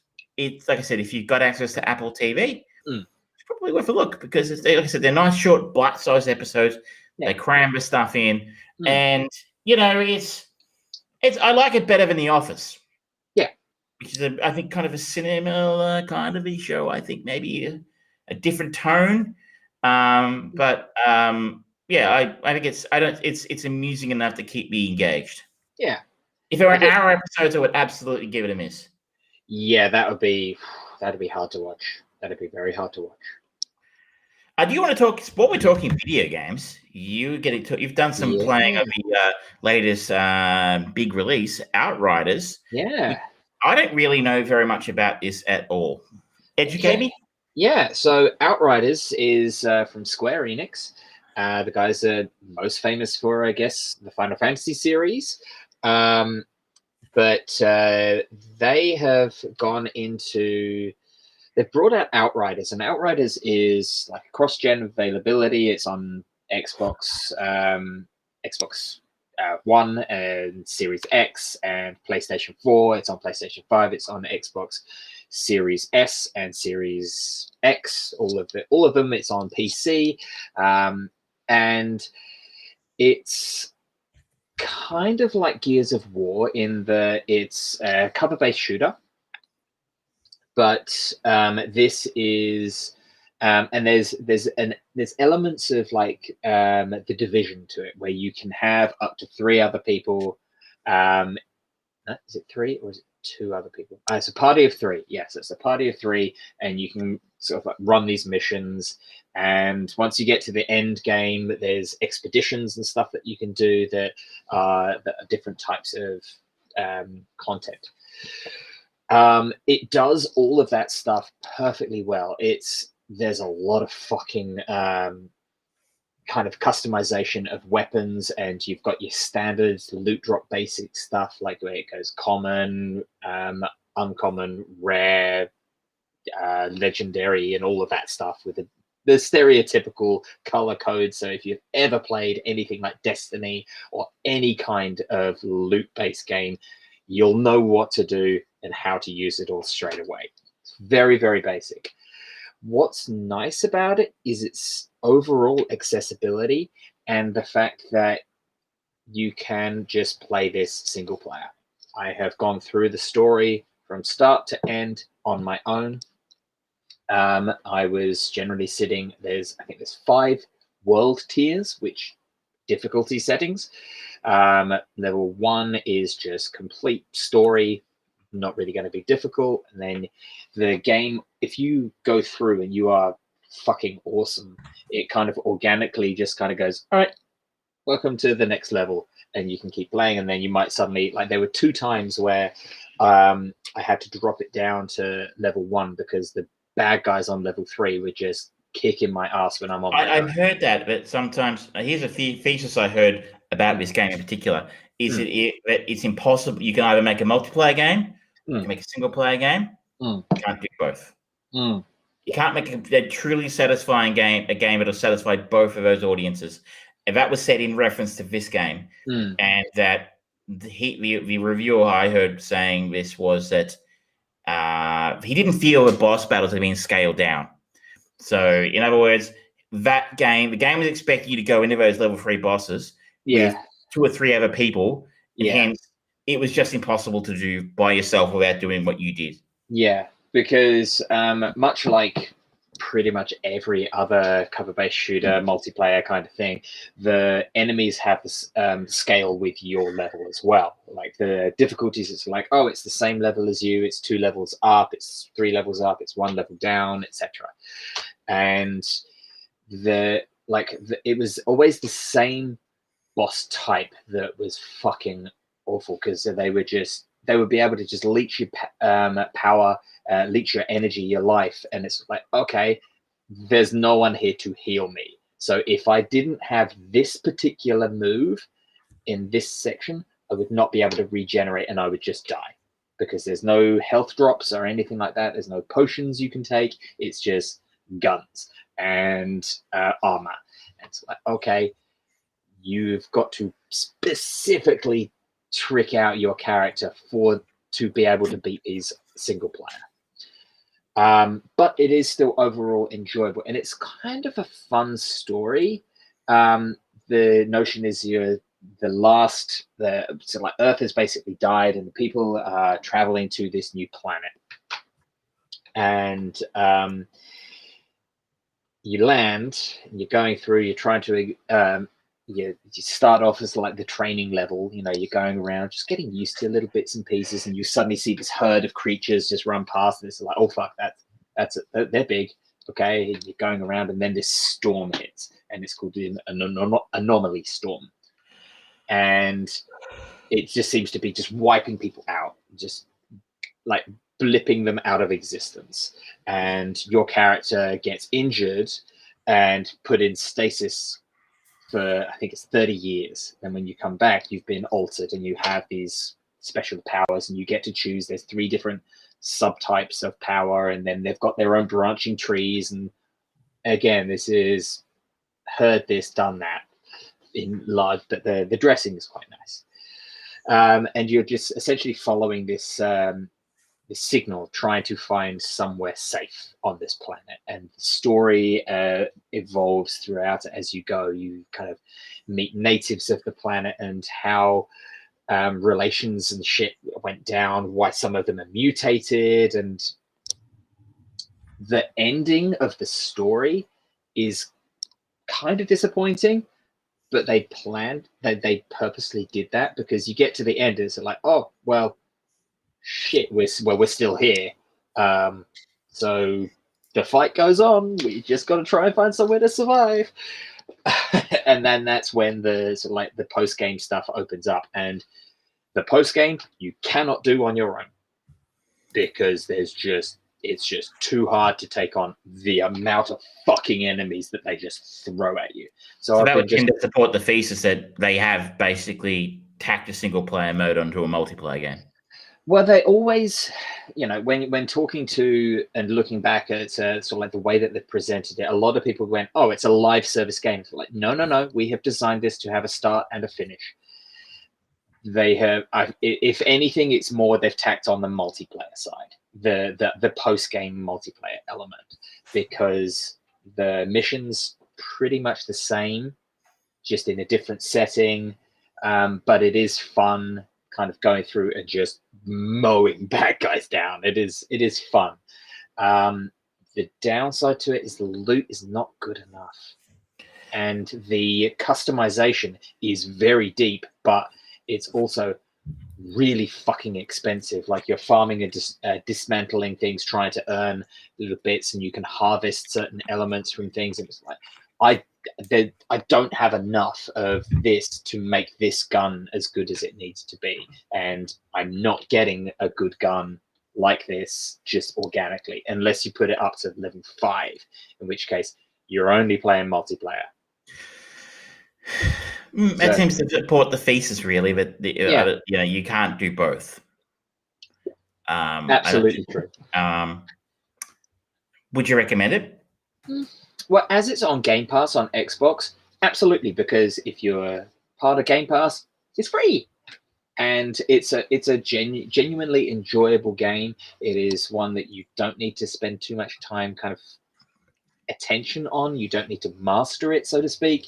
Speaker 2: like I said, if you've got access to Apple TV, it's probably worth a look because like I said, they're nice, short, bite-sized episodes. Yeah. They cram the stuff in, and it's I like it better than The Office.
Speaker 1: Yeah,
Speaker 2: which is I think kind of a similar kind of a show. I think maybe a different tone, but. Yeah, I think it's amusing enough to keep me engaged.
Speaker 1: Yeah.
Speaker 2: If it were hour episodes, I would absolutely give it a miss.
Speaker 1: Yeah, that'd be hard to watch. That'd be very hard to watch.
Speaker 2: Do you want to talk? While we're talking video games, you've done some playing of the latest big release, Outriders.
Speaker 1: Yeah.
Speaker 2: I don't really know very much about this at all. Educate me.
Speaker 1: Yeah. So Outriders is from Square-Enix. The guys are most famous for, I guess, the Final Fantasy series. But they have gone into... They've brought out Outriders, and Outriders is like a cross-gen availability. It's on Xbox One and Series X and PlayStation 4. It's on PlayStation 5. It's on Xbox Series S and Series X. All of them. It's on PC. And it's kind of like Gears of War in that it's a cover-based shooter, but this is and there's elements of like the Division to it, where you can have up to 3 other people. Is it 3 or is it 2 other people? It's a party of 3. Yes, it's a party of 3, and you can sort of like run these missions. And once you get to the end game, there's expeditions and stuff that you can do that are different types of content. It does all of that stuff perfectly well. There's a lot of fucking kind of customization of weapons, and you've got your standard loot drop basic stuff, like where it goes common, uncommon, rare, legendary, and all of that stuff with the stereotypical color code. So if you've ever played anything like Destiny or any kind of loot-based game, you'll know what to do and how to use it all straight away. It's very, very basic. What's nice about it is its overall accessibility and the fact that you can just play this single player. I have gone through the story from start to end on my own. I was generally sitting, I think there's 5 world tiers, which difficulty settings. Level 1 is just complete story, not really going to be difficult. And then the game, if you go through and you are fucking awesome, it kind of organically just kind of goes, all right, welcome to the next level, and you can keep playing. And then you might suddenly, like, there were 2 times where I had to drop it down to level 1 because the bad guys on level 3 were just kicking my ass when I'm on my
Speaker 2: I've heard that, but sometimes here's a features I heard about this game in particular is that it's impossible. You can either make a multiplayer game, you can make a single player game. You can't do both. You can't make a truly satisfying game, a game that'll satisfy both of those audiences. And that was said in reference to this game, and that the reviewer I heard saying this was that he didn't feel the boss battles had been scaled down. So, in other words, the game was expecting you to go into those level 3 bosses with 2 or 3 other people. And hence, it was just impossible to do by yourself without doing what you did.
Speaker 1: Yeah, because much like pretty much every other cover-based shooter, multiplayer kind of thing, the enemies have this scale with your level as well. Like the difficulties, it's like, oh, it's the same level as you, it's 2 levels up, it's 3 levels up, it's 1 level down, etc. And it was always the same boss type that was fucking awful, because they would be able to just leech your power, leech your energy, your life, and it's like, okay, there's no one here to heal me. So if I didn't have this particular move in this section, I would not be able to regenerate and I would just die, because there's no health drops or anything like that. There's no potions you can take. It's just guns and armor. And it's like, okay, you've got to specifically trick out your character to be able to beat these single player. But it is still overall enjoyable, and it's kind of a fun story. The notion is so like Earth has basically died, and the people are traveling to this new planet, and you land, and you're going through, you're trying to you start off as like the training level, you're going around just getting used to little bits and pieces, and you suddenly see this herd of creatures just run past, and it's like, oh fuck, that's it, they're big. Okay, and you're going around, and then this storm hits, and it's called an anomaly storm, and it just seems to be just wiping people out, just like blipping them out of existence, and your character gets injured and put in stasis for, I think it's 30 years. And when you come back, you've been altered and you have these special powers, and you get to choose. There's 3 different subtypes of power, and then they've got their own branching trees. And again, this is heard this, done that in large, but the dressing is quite nice. And you're just essentially following this signal, trying to find somewhere safe on this planet, and the story evolves throughout as you go. You kind of meet natives of the planet and how relations and shit went down, why some of them are mutated, and the ending of the story is kind of disappointing, but they purposely did that, because you get to the end and it's like, oh well, shit, we're still here. So the fight goes on. We just got to try and find somewhere to survive. And then that's when the post game stuff opens up, and the post game you cannot do on your own, because there's just it's just too hard to take on the amount of fucking enemies that they just throw at you. So
Speaker 2: that would tend to support the thesis that they have basically tacked a single player mode onto a multiplayer game.
Speaker 1: Well, they always, when talking to and looking back at sort of like the way that they presented it, a lot of people went, "Oh, it's a live service game." So like, no, we have designed this to have a start and a finish. They have, if anything, it's more they've tacked on the multiplayer side, the post game multiplayer element, because the missions pretty much the same, just in a different setting, but it is fun, kind of going through and just mowing bad guys down. It is fun. The downside to it is the loot is not good enough, and the customization is very deep, but it's also really fucking expensive. Like, you're farming and dismantling things, trying to earn little bits, and you can harvest certain elements from things. And it's like, I don't have enough of this to make this gun as good as it needs to be, and I'm not getting a good gun like this just organically unless you put it up to level 5, in which case you're only playing multiplayer.
Speaker 2: That seems to support the thesis, really, but you can't do both.
Speaker 1: Absolutely true.
Speaker 2: Would you recommend it?
Speaker 1: Well, as it's on Game Pass on Xbox, absolutely, because if you're part of Game Pass, it's free, and it's a genuinely enjoyable game. It is one that you don't need to spend too much time kind of attention on. You don't need to master it, so to speak.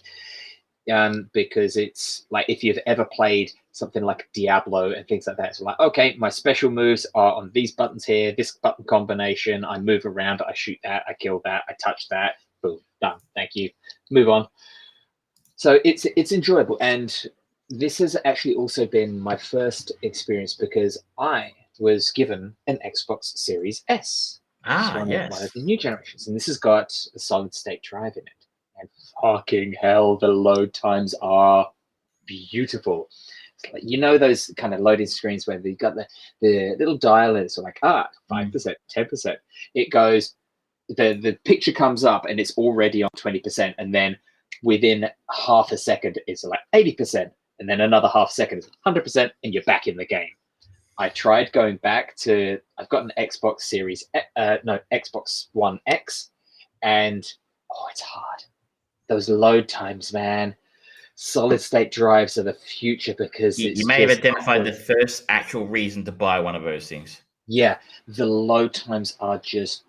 Speaker 1: Because it's like, if you've ever played something like Diablo and things like that, it's like, okay, my special moves are on these buttons here, this button combination, I move around, I shoot that, I kill that, I touch that, boom, done, thank you, move on. So it's enjoyable, and this has actually also been my first experience because I was given an Xbox Series S. One of the new generations, and this has got a solid state drive in it. And fucking hell, the load times are beautiful. It's like, those kind of loading screens where you've got the little dial, and it's like 5%, 10%. It goes, the picture comes up and it's already on 20%, and then within half a second it's like 80%, and then another half second is 100%, and you're back in the game. I tried going back to, I've got an Xbox Series, Xbox One X, and it's hard. Those load times, man. Solid state drives are the future, because
Speaker 2: you may have identified the first actual reason to buy one of those things.
Speaker 1: Yeah, the load times are just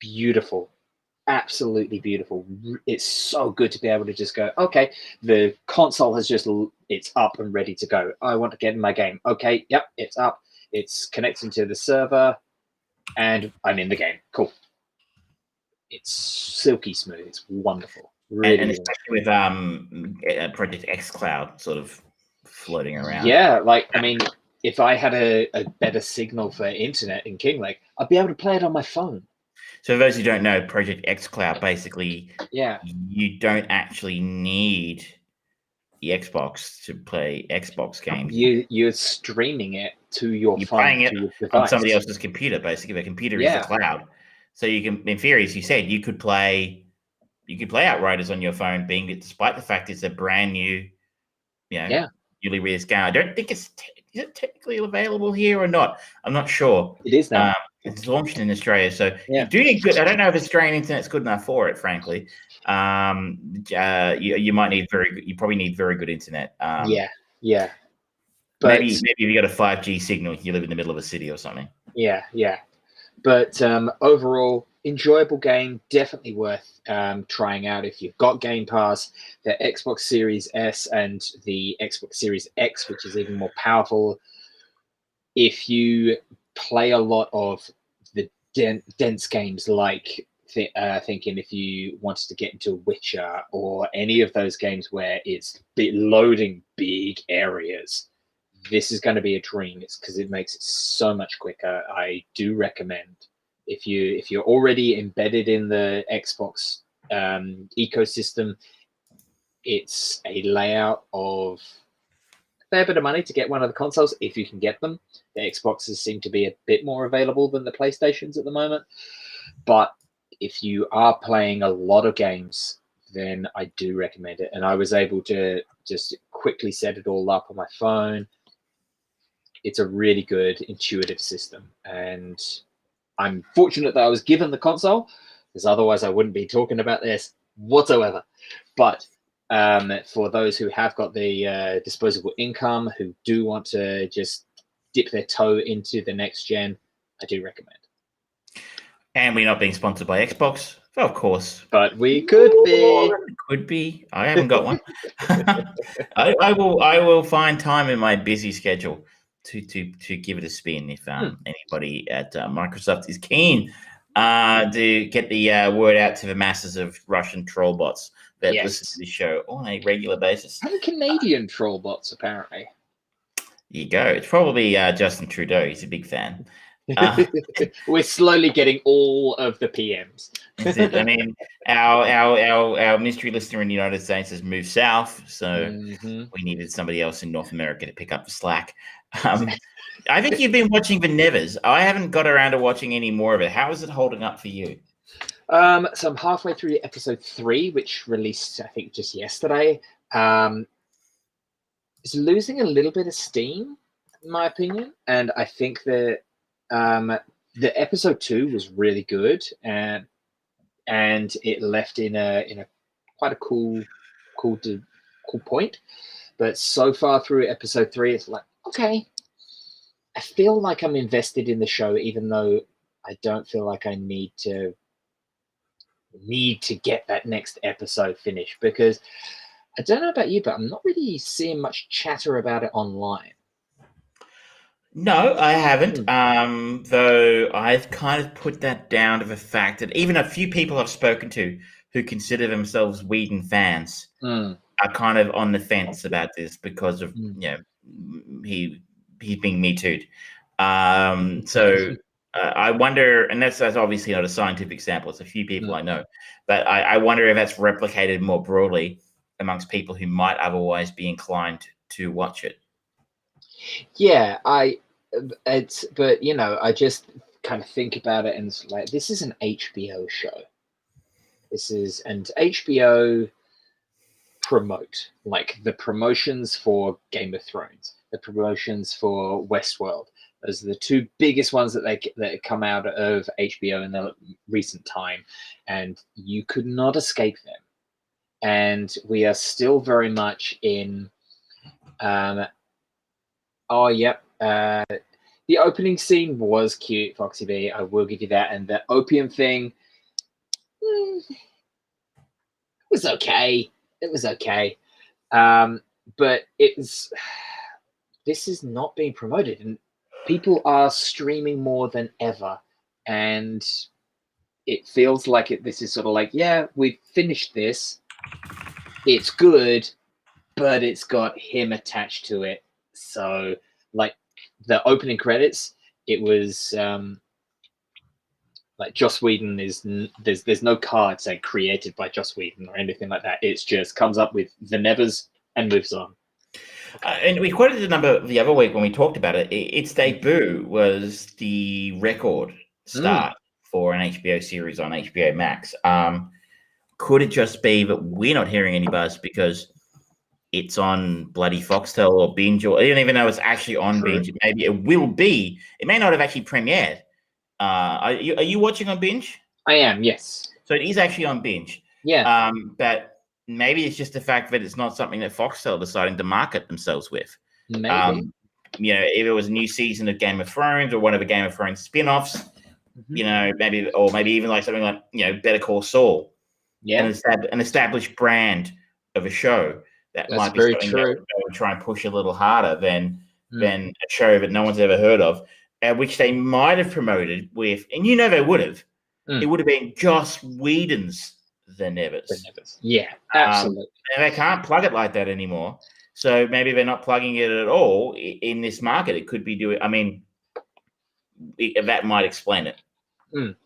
Speaker 1: beautiful. Absolutely beautiful. It's so good to be able to just go, okay, the console has it's up and ready to go. I want to get in my game. Okay, yep, it's up. It's connecting to the server, and I'm in the game. Cool. It's silky smooth. It's wonderful. Really,
Speaker 2: and especially with Project X Cloud sort of floating around.
Speaker 1: Yeah, like, I mean, if I had a better signal for internet in King Lake, I'd be able to play it on my phone.
Speaker 2: So for those who don't know, Project X Cloud, basically, you don't actually need the Xbox to play Xbox games.
Speaker 1: You're streaming it to your
Speaker 2: You're
Speaker 1: phone,
Speaker 2: playing it
Speaker 1: to your device.
Speaker 2: on somebody else's computer, basically. The computer is the cloud. So you can, in theory, as you said, you could play Outriders on your phone, despite the fact it's a brand new, newly released game. I don't think is it technically available here or not? I'm not sure.
Speaker 1: It is now.
Speaker 2: It's launched in Australia, so you do need good. I don't know if Australian internet's good enough for it, frankly. You might need you probably need very good internet.
Speaker 1: Yeah.
Speaker 2: But maybe if you got a 5G signal, you live in the middle of a city or something.
Speaker 1: Yeah. But overall, enjoyable game, definitely worth trying out if you've got Game Pass. The Xbox Series S and the Xbox Series X, which is even more powerful. If you play a lot of the dense games, like thinking if you wanted to get into Witcher or any of those games where it's loading big areas, this is going to be a dream. It's because it makes it so much quicker. I do recommend, if you're already embedded in the Xbox ecosystem, it's a layout of fair bit of money to get one of the consoles if you can get them. The Xboxes seem to be a bit more available than the PlayStations at the moment. But if you are playing a lot of games, then I do recommend it. And I was able to just quickly set it all up on my phone. It's a really good, intuitive system. And I'm fortunate that I was given the console, because otherwise I wouldn't be talking about this whatsoever. But for those who have got the disposable income, who do want to just dip their toe into the next gen, I do recommend.
Speaker 2: And we're not being sponsored by Xbox, of course.
Speaker 1: But we could be.
Speaker 2: Could be. I haven't got one. I will find time in my busy schedule to give it a spin if anybody at Microsoft is keen to get the word out to the masses of Russian troll bots that listen to this show on a regular basis.
Speaker 1: And Canadian troll bots, apparently.
Speaker 2: There you go. It's probably Justin Trudeau. He's a big fan.
Speaker 1: We're slowly getting all of the PMs.
Speaker 2: I mean, our mystery listener in the United States has moved south, so we needed somebody else in North America to pick up the slack. I think you've been watching the Nevers. I haven't got around to watching any more of it. How is it holding up for you?
Speaker 1: So I'm halfway through episode 3, which released, I think, just yesterday. It's losing a little bit of steam, in my opinion, and I think that the episode 2 was really good, and it left in a quite a cool point. But so far through episode 3, it's like, okay, I feel like I'm invested in the show, even though I don't feel like I need to get that next episode finished, because I don't know about you, but I'm not really seeing much chatter about it online.
Speaker 2: No, I haven't. Though I've kind of put that down to the fact that even a few people I've spoken to who consider themselves Whedon fans are kind of on the fence about this because of he's being Me Too'd. So I wonder, and that's obviously not a scientific sample. It's a few people I know, but I wonder if that's replicated more broadly amongst people who might otherwise be inclined to watch it.
Speaker 1: Yeah, but I just kind of think about it and it's like, this is an HBO show. And HBO promote, like the promotions for Game of Thrones, the promotions for Westworld. Those are the 2 biggest ones that come out of HBO in the recent time, and you could not escape them. And we are still very much in the opening scene was cute, Foxy B. I will give you that. And the opium thing was okay. It was okay. But this is not being promoted. And people are streaming more than ever. And it feels like this is sort of like, yeah, we've finished this. It's good, but it's got him attached to it. So, like, the opening credits, it was like Joss Whedon there's no card saying created by Joss Whedon or anything like that. It's just comes up with the Nevers and moves on.
Speaker 2: And we quoted the number the other week when we talked about it. Its debut was the record start for an HBO series on HBO Max. Could it just be that we're not hearing any buzz because it's on bloody Foxtel or Binge, or I don't even know it's actually on Binge? Maybe it will be. It may not have actually premiered. Are you watching on Binge?
Speaker 1: I am, yes.
Speaker 2: So it is actually on Binge.
Speaker 1: Yeah.
Speaker 2: But maybe it's just the fact that it's not something that Foxtel are deciding to market themselves with.
Speaker 1: Maybe.
Speaker 2: If it was a new season of Game of Thrones or one of the Game of Thrones spin-offs, maybe even like something like, Better Call Saul.
Speaker 1: Yeah.
Speaker 2: An established brand of a show. That's might be something that would try and push a little harder than a show that no one's ever heard of, which they might have promoted with, and they would have. It would have been Joss Whedon's The Nevers.
Speaker 1: Yeah, absolutely.
Speaker 2: And they can't plug it like that anymore. So maybe they're not plugging it at all in this market. It could be doing. I mean, that might explain it.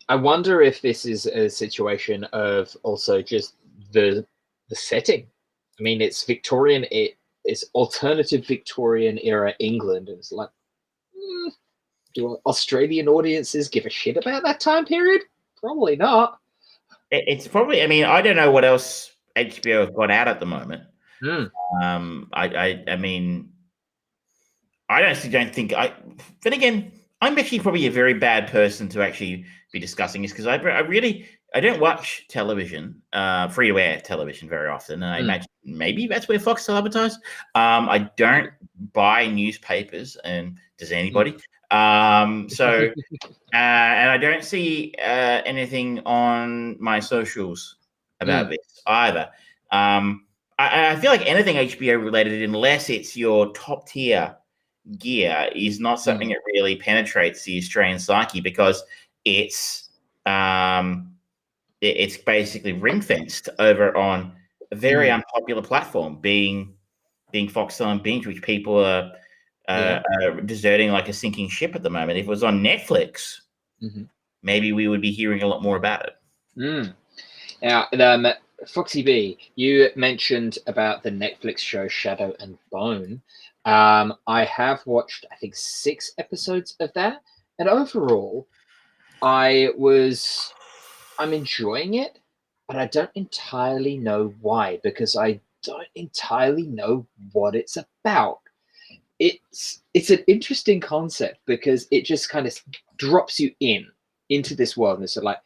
Speaker 1: I wonder if this is a situation of also just the setting. I mean, it's Victorian. it's alternative Victorian era England, and it's like, do Australian audiences give a shit about that time period? Probably not.
Speaker 2: It's probably. I mean, I don't know what else HBO have got out at the moment. I mean, I honestly don't think I. Then again, I'm actually probably a very bad person to actually be discussing this because I don't watch television, free-to-air television very often, and I imagine maybe that's where Fox will advertise. I don't buy newspapers, and does anybody? So, and I don't see anything on my socials about this either. I feel like anything HBO related, unless it's your top tier gear, is not something that really penetrates the Australian psyche because it's basically ring fenced over on a very unpopular platform, being Foxtel and Binge, which people are deserting like a sinking ship at the moment. If it was on Netflix, maybe we would be hearing a lot more about it.
Speaker 1: Now, Foxy B, you mentioned about the Netflix show Shadow and Bone. I have watched, I think, 6 episodes of that, and overall, I'm enjoying it, but I don't entirely know why, because I don't entirely know what it's about. It's an interesting concept because it just kind of drops you into this world, and it's like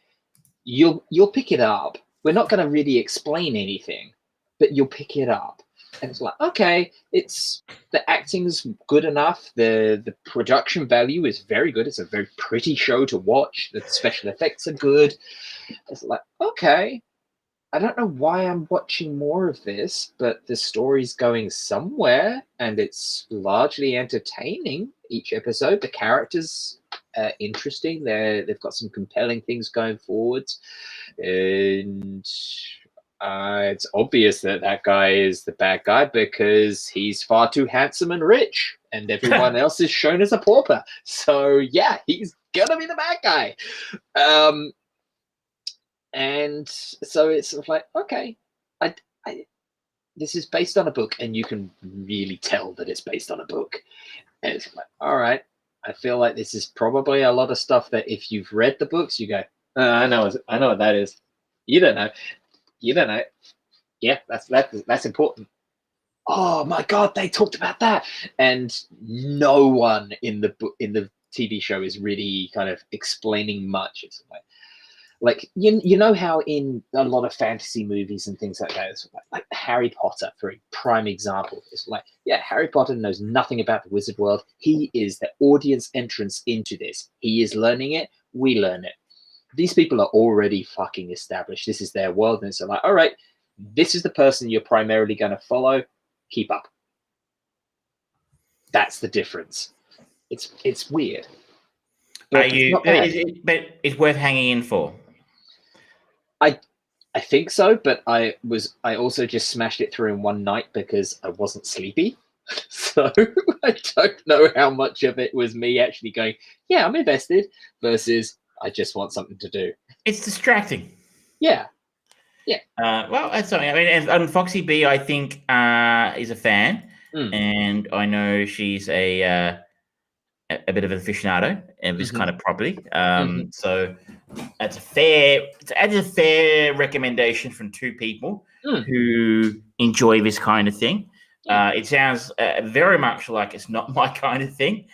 Speaker 1: you'll pick it up. We're not going to really explain anything, but you'll pick it up. And it's like, okay, the acting's good enough. The production value is very good. It's a very pretty show to watch. The special effects are good. It's like, okay, I don't know why I'm watching more of this, but the story's going somewhere, and it's largely entertaining each episode. The characters are interesting. They've got some compelling things going forwards. And it's obvious that guy is the bad guy because he's far too handsome and rich, and everyone else is shown as a pauper. So yeah, he's gonna be the bad guy. And so it's sort of like, okay, this is based on a book, and you can really tell that it's based on a book. And it's like, all right, I feel like this is probably a lot of stuff that if you've read the books, you go, I know what that is. You don't know. Yeah, that's important. Oh my God, they talked about that, and no one in the TV show is really kind of explaining much. It's like you know how in a lot of fantasy movies and things like that, it's like Harry Potter, for a prime example. It's like, yeah, Harry Potter knows nothing about the wizard world. He is the audience entrance into this. He is learning it. We learn it. These people are already fucking established. This is their world, and it's like, all right, this is the person you're primarily going to follow. Keep up. That's the difference. It's weird.
Speaker 2: But it's worth hanging in for.
Speaker 1: I think so, but I also just smashed it through in one night because I wasn't sleepy. So I don't know how much of it was me actually going, yeah, I'm invested, versus I just want something to do.
Speaker 2: It's distracting.
Speaker 1: Yeah.
Speaker 2: Well, that's something. I mean, and Foxy B, I think, is a fan, and I know she's a bit of an aficionado of this kind of property. So that's a fair recommendation from 2 people who enjoy this kind of thing. It sounds very much like it's not my kind of thing.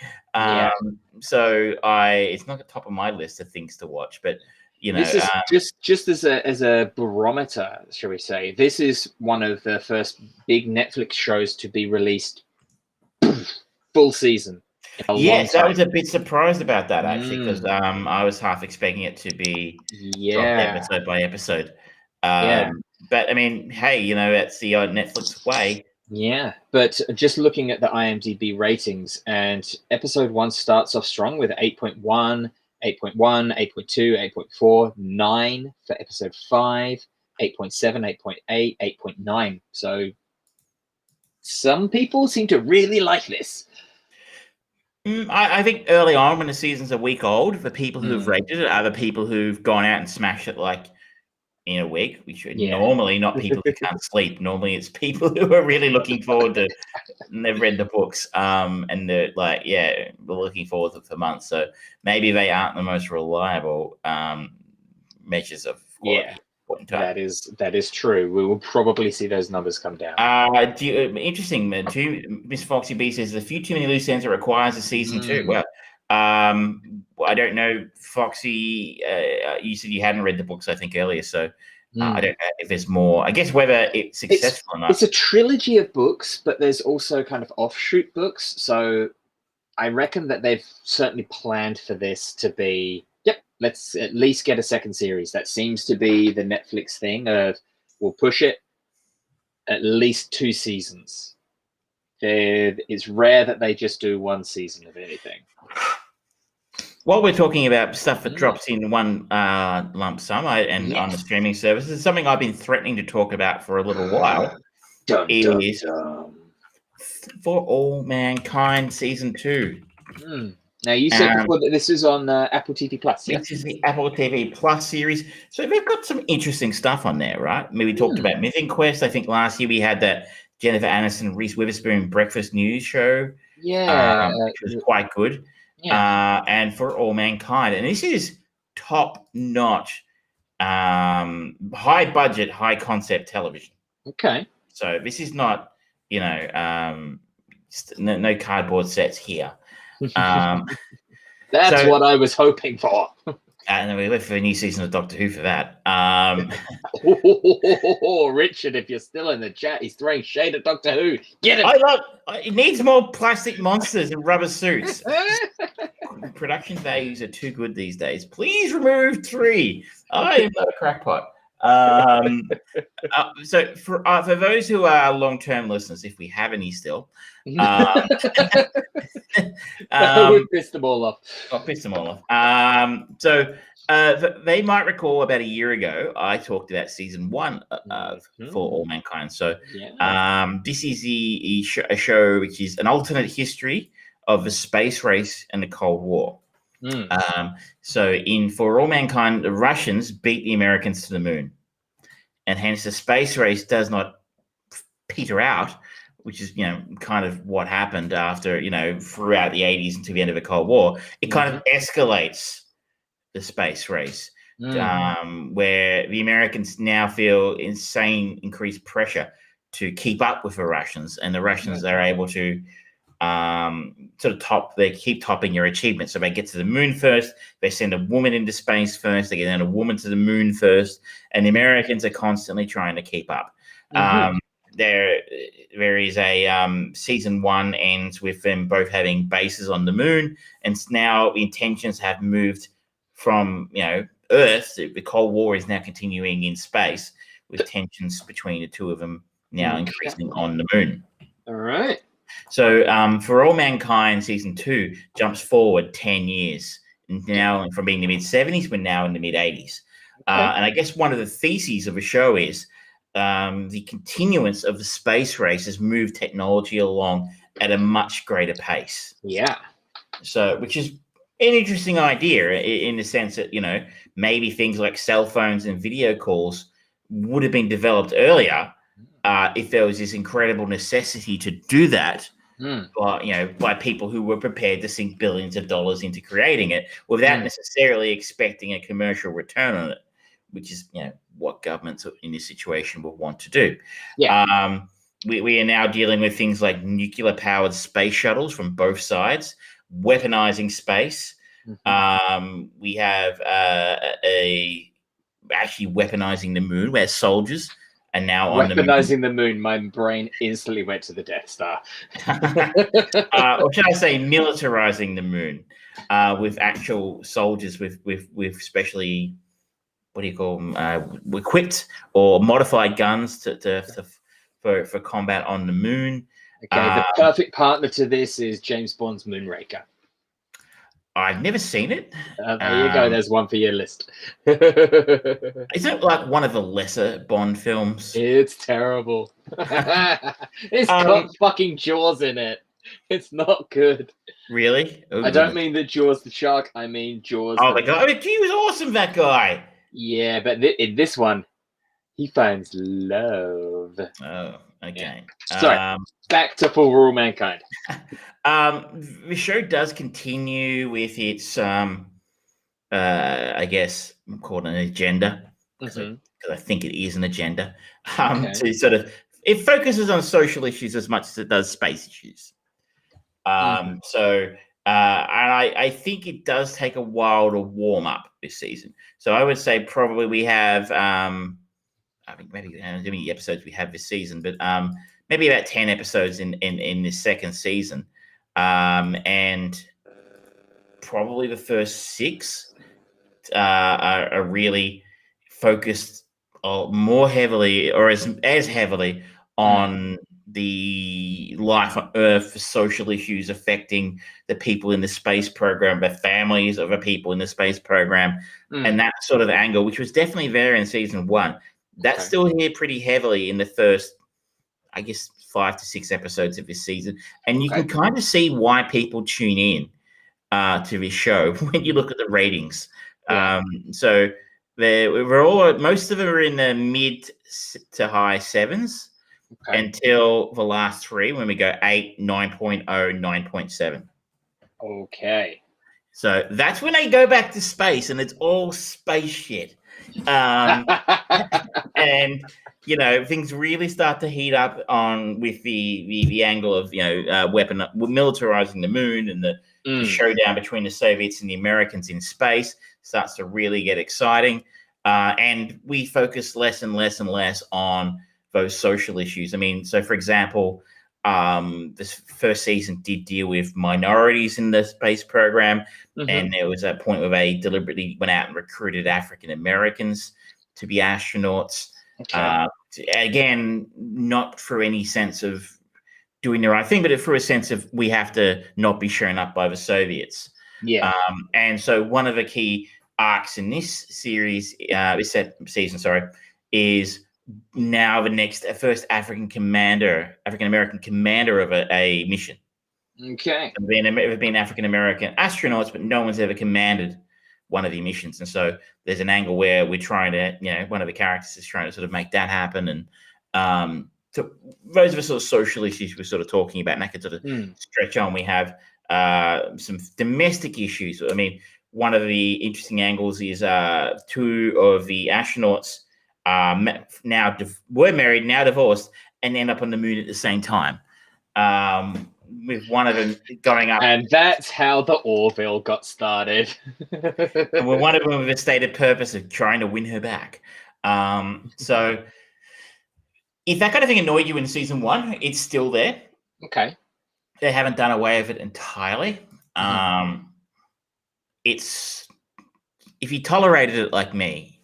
Speaker 2: So it's not the top of my list of things to watch, but you know,
Speaker 1: this is just as a barometer, shall we say? This is one of the first big Netflix shows to be released full season.
Speaker 2: Yes, I was a bit surprised about that actually, because I was half expecting it to be episode by episode. But I mean, hey, you know, it's the Netflix way.
Speaker 1: Yeah, but just looking at the IMDb ratings, and episode 1 starts off strong with 8.1, 8.1, 8.2, 8.4, 9 for episode 5, 8.7, 8.8, 8.9. So some people seem to really like this.
Speaker 2: I think early on, when the season's a week old, the people who've rated it are the people who've gone out and smashed it like in a week, which are
Speaker 1: Yeah.
Speaker 2: normally not people who can't sleep. Normally, it's people who are really looking forward to. And they've read the books, and they're like, we're looking forward to it for months. So maybe they aren't the most reliable measures of quality.
Speaker 1: Yeah. That is true. We will probably see those numbers come down.
Speaker 2: Interesting. Miss Foxy B says a few too many loose ends. It requires a season 2. Well, I don't know, Foxy. You said you hadn't read the books, I think, earlier, so I don't know if there's more. I guess whether it's successful or not.
Speaker 1: It's a trilogy of books, but there's also kind of offshoot books. So I reckon that they've certainly planned for this to be. Let's at least get a second series. That seems to be the Netflix thing of we'll push it at least 2 seasons. It's rare that they just do 1 season of anything.
Speaker 2: While we're talking about stuff that drops in one lump sum on the streaming services, something I've been threatening to talk about for a little while is For All Mankind Season 2.
Speaker 1: Now, you said before that this is on Apple TV Plus, yeah?
Speaker 2: This is the Apple TV Plus series. So they've got some interesting stuff on there, right? I mean, we talked about Mythic Quest. I think last year we had that Jennifer Aniston, Reese Witherspoon breakfast news show. Which was quite good. Yeah. And For All Mankind. And this is top-notch, high-budget, high-concept television.
Speaker 1: Okay.
Speaker 2: So this is not, no cardboard sets here.
Speaker 1: That's what I was hoping for.
Speaker 2: And then we went for a new season of Doctor Who for that.
Speaker 1: Richard, if you're still in the chat, he's throwing shade at Doctor Who. Get him!
Speaker 2: It needs more plastic monsters and rubber suits. Production values are too good these days. Please remove 3. I am not a crackpot. So for those who are long-term listeners, if we have any still,
Speaker 1: We've pissed them all off.
Speaker 2: So they might recall about a year ago, I talked about season 1 of For All Mankind. So this is a show which is an alternate history of the space race and the Cold War. So in For All Mankind, the Russians beat the Americans to the moon. And hence the space race does not peter out, which is, kind of what happened after, throughout the 80s until the end of the Cold War. It kind of escalates the space race, where the Americans now feel increased pressure to keep up with the Russians, and the Russians are able to they keep topping your achievements. So they get to the moon first, they send a woman into space first, they get a woman to the moon first, and the Americans are constantly trying to keep up. There is a season 1 ends with them both having bases on the moon, and now the intentions have moved from Earth. The Cold War is now continuing in space, with tensions between the two of them now increasing on the moon.
Speaker 1: All right.
Speaker 2: So For All Mankind Season 2 jumps forward 10 years. Now, from being in the mid-70s, we're now in the mid-80s. And I guess one of the theses of the show is the continuance of the space race has moved technology along at a much greater pace.
Speaker 1: Yeah.
Speaker 2: So, which is an interesting idea in the sense that, maybe things like cell phones and video calls would have been developed earlier if there was this incredible necessity to do that, by people who were prepared to sink billions of dollars into creating it without necessarily expecting a commercial return on it, which is, what governments in this situation will want to do. Yeah. We are now dealing with things like nuclear-powered space shuttles from both sides, weaponizing space. We have actually weaponizing the moon, where soldiers are now on the moon.
Speaker 1: Weaponizing the moon, my brain instantly went to the Death Star.
Speaker 2: Or should I say militarizing the moon with actual soldiers with specially, what do you call them, equipped or modified guns for combat on the moon.
Speaker 1: Okay, the perfect partner to this is James Bond's Moonraker.
Speaker 2: I've never seen it.
Speaker 1: There you go. There's one for your list.
Speaker 2: Is it like one of the lesser Bond films?
Speaker 1: It's terrible. It's got fucking Jaws in it. It's not good.
Speaker 2: Really? Ooh.
Speaker 1: I don't mean the Jaws the shark. I mean Jaws.
Speaker 2: Oh my god! I mean, he was awesome. That guy.
Speaker 1: Yeah, but in this one, He finds love.
Speaker 2: Oh, okay.
Speaker 1: So, back to For All Mankind.
Speaker 2: The show does continue with its, I guess, call it an agenda, because I think it is an agenda. To sort of, it focuses on social issues as much as it does space issues. And I think it does take a while to warm up this season. So I would say probably we have, I think maybe how many episodes we have this season, but maybe about 10 episodes in this second season. And probably the first 6 are really focused more heavily, or as heavily, on the life on Earth, social issues affecting the people in the space program, the families of the people in the space program, and that sort of angle, which was definitely there in season 1. That's still here pretty heavily in the first, I guess, 5 to 6 episodes of this season. And you can kind of see why people tune in to this show when you look at the ratings. So most of them are in the mid to high 7s until the last 3, when we go 8, 9.0, 9.7.
Speaker 1: Okay.
Speaker 2: So that's when they go back to space, and it's all space shit. And things really start to heat up with the angle of militarizing the moon, and the showdown between the Soviets and the Americans in space starts to really get exciting. And we focus less and less and less on those social issues. I mean, so for example, this first season did deal with minorities in the space program, and there was a point where they deliberately went out and recruited African Americans to be astronauts. Again, not for any sense of doing the right thing, but for a sense of we have to not be shown up by the Soviets. And so one of the key arcs in this series, season, is now the first African American commander of a mission.
Speaker 1: Okay.
Speaker 2: There have been African American astronauts, but no one's ever commanded one of the missions. And so there's an angle where we're trying to, one of the characters is trying to sort of make that happen. And so those are the sort of social issues we're sort of talking about, and that could sort of stretch on. We have some domestic issues. I mean, one of the interesting angles is 2 of the astronauts were married, now divorced, and end up on the moon at the same time. With one of them going up.
Speaker 1: And that's how the Orville got started.
Speaker 2: And one of them with a stated purpose of trying to win her back. So if that kind of thing annoyed you in season 1, it's still there.
Speaker 1: Okay.
Speaker 2: They haven't done away with it entirely. It's, if you tolerated it like me,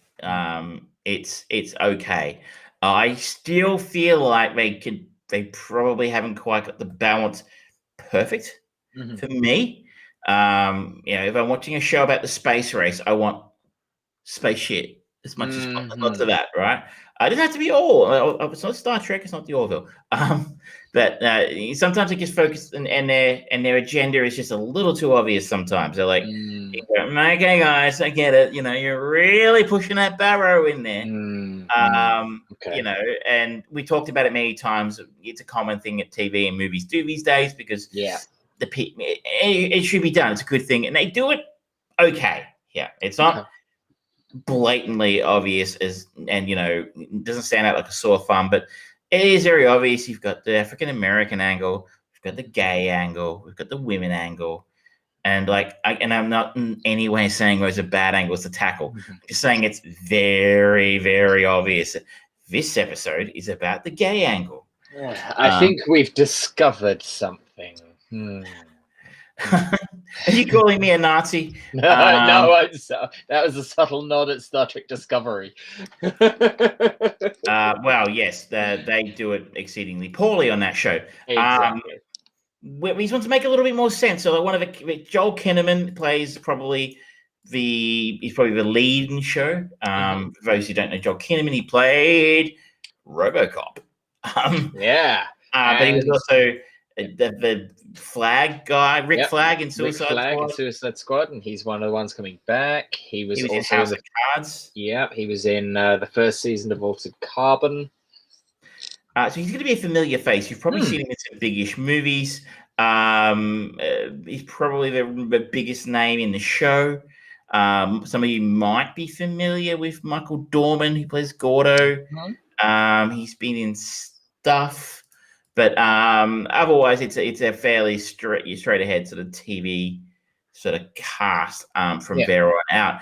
Speaker 2: it's okay. I still feel like they probably haven't quite got the balance perfect for me. If I'm watching a show about the space race, I want space shit as much as lots of that, right? It doesn't have to be all. It's not Star Trek. It's not the Orville. But sometimes it gets focused, and their agenda is just a little too obvious. Sometimes they're like, "Okay, guys, I get it. You're really pushing that barrow in there." And we talked about it many times. It's a common thing that TV and movies do these days, because it should be done. It's a good thing, and they do it okay. Yeah, it's not blatantly obvious and it doesn't stand out like a sore thumb, but it is very obvious. You've got the African American angle, we've got the gay angle, we've got the women angle, and I'm not in any way saying those are bad angles to tackle. I'm just saying it's very, very obvious. This episode is about the gay angle.
Speaker 1: I think we've discovered something.
Speaker 2: Are you calling me a Nazi?
Speaker 1: No, that was a subtle nod at Star Trek Discovery.
Speaker 2: Well, yes, they do it exceedingly poorly on that show.
Speaker 1: Exactly.
Speaker 2: We just want to make a little bit more sense. So, Joel Kinnaman plays he's probably the lead in the show. For those who don't know Joel Kinnaman, he played RoboCop. But he was also the Flag guy, Rick Flag in Suicide
Speaker 1: Squad, and he's one of the ones coming back. He was
Speaker 2: in
Speaker 1: also
Speaker 2: House of Cards.
Speaker 1: Yeah, he was in the first season of Altered Carbon.
Speaker 2: So he's going to be a familiar face. You've probably seen him in some big-ish movies. He's probably the biggest name in the show. Some of you might be familiar with Michael Dorman, who plays Gordo. He's been in stuff, but otherwise, it's a fairly straight ahead sort of TV sort of cast from there on out.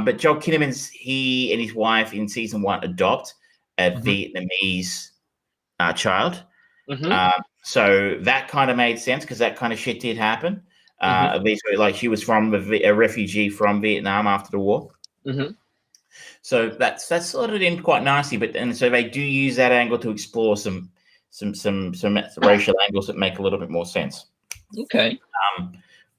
Speaker 2: But Joel Kinnaman's he and his wife in season 1 adopt a Vietnamese child. So that kind of made sense because that kind of shit did happen. Basically, like she was from a refugee from Vietnam after the war. So that's slotted in quite nicely. So they do use that angle to explore some racial angles that make a little bit more sense.
Speaker 1: Okay.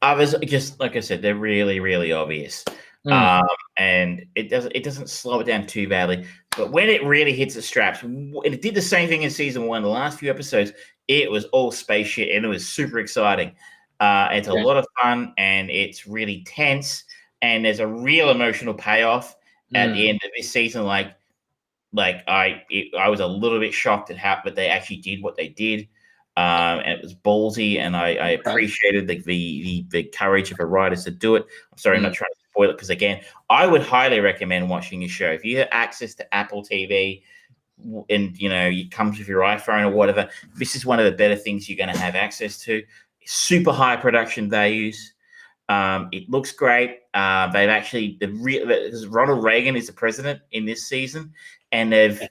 Speaker 2: Others, just like I said, they're really, really obvious. And it doesn't slow it down too badly. But when it really hits the straps, and it did the same thing in season 1, the last few episodes, it was all space shit and it was super exciting. It's a lot of fun and it's really tense. And there's a real emotional payoff at the end of this season. Like I was a little bit shocked at how, but they actually did what they did. And it was ballsy, and I appreciated the courage of the writers to do it. I'm sorry, I'm not trying to spoil it because, again, I would highly recommend watching a show if you have access to Apple TV, and it comes with your iPhone or whatever. This is one of the better things you're going to have access to. Super high production values. It looks great. They've actually Ronald Reagan is the president in this season, and they've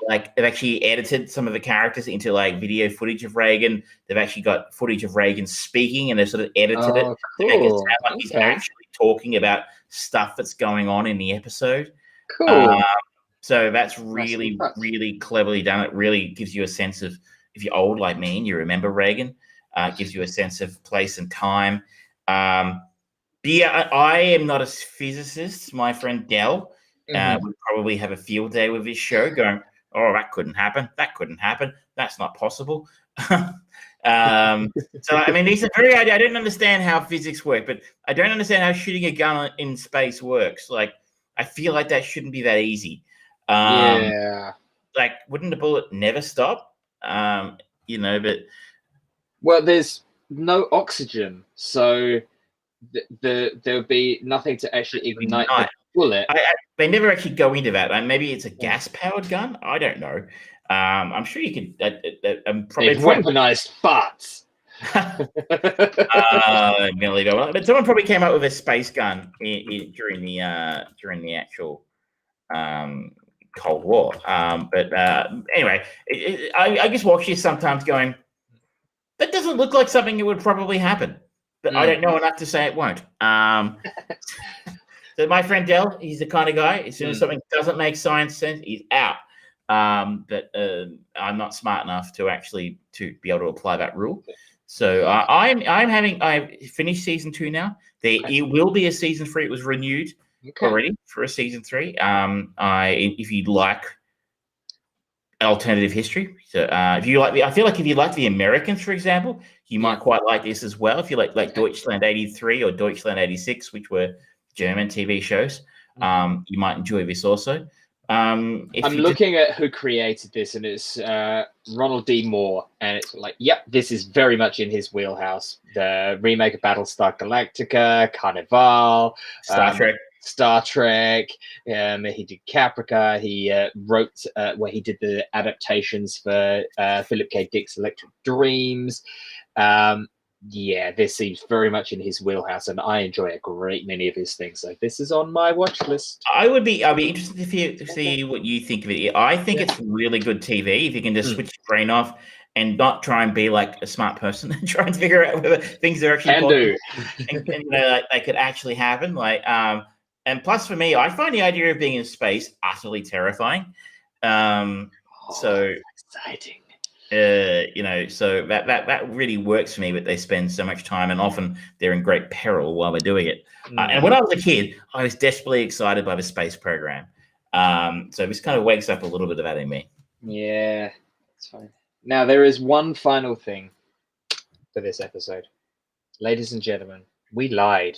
Speaker 2: actually edited some of the characters into like video footage of Reagan. They've actually got footage of Reagan speaking, and they've sort of edited it to make it sound like he's actually talking about stuff that's going on in the episode.
Speaker 1: Cool.
Speaker 2: So that's really, really cleverly done. It really gives you a sense of, if you're old like me and you remember Reagan, it gives you a sense of place and time. Yeah, I am not a physicist. My friend Dell would probably have a field day with this show going, oh, that couldn't happen. That couldn't happen. That's not possible. So, I mean, these are very, I don't understand how physics work, but I don't understand how shooting a gun in space works. Like, I feel like that shouldn't be that easy. Like, wouldn't the bullet never stop? But...
Speaker 1: Well, there's no oxygen, so... there would be nothing to actually ignite the bullet.
Speaker 2: They never actually go into that. Maybe it's a gas-powered gun. I don't know. I'm sure you could.
Speaker 1: They've weaponized farts.
Speaker 2: I'm gonna leave it alone. But someone probably came up with a space gun during the actual Cold War. Anyway, I just watch this sometimes, going, that doesn't look like something that would probably happen. But I don't know enough to say it won't. So my friend Dell, he's the kind of guy, as soon as something doesn't make science sense, he's out. But I'm not smart enough to be able to apply that rule. So I finished season 2 now. It will be a season 3. It was renewed already for a season 3. If you'd like alternative history. So if you like I feel like if you like the Americans, for example, you might quite like this as well. If you like Deutschland 83 or Deutschland 86, which were German TV shows, you might enjoy this also. I'm
Speaker 1: looking at who created this, and it's Ronald D. Moore, and it's like, yep, this is very much in his wheelhouse. The remake of Battlestar Galactica, Carnival, Star Trek. He did Caprica. He wrote where he did the adaptations for Philip K. Dick's Electric Dreams. This seems very much in his wheelhouse, and I enjoy a great many of his things. So this is on my watch list.
Speaker 2: I'd be interested to see what you think of it. I think it's really good TV if you can just switch your brain off and not try and be like a smart person and try and figure out whether things are actually possible and they could actually happen. And plus, for me, I find the idea of being in space utterly terrifying. So
Speaker 1: exciting.
Speaker 2: So that really works for me. But they spend so much time, and often they're in great peril while they're doing it. And when I was a kid, I was desperately excited by the space program. So this kind of wakes up a little bit of that in me.
Speaker 1: Yeah, that's fine. Now there is one final thing. for this episode. Ladies and gentlemen, we lied.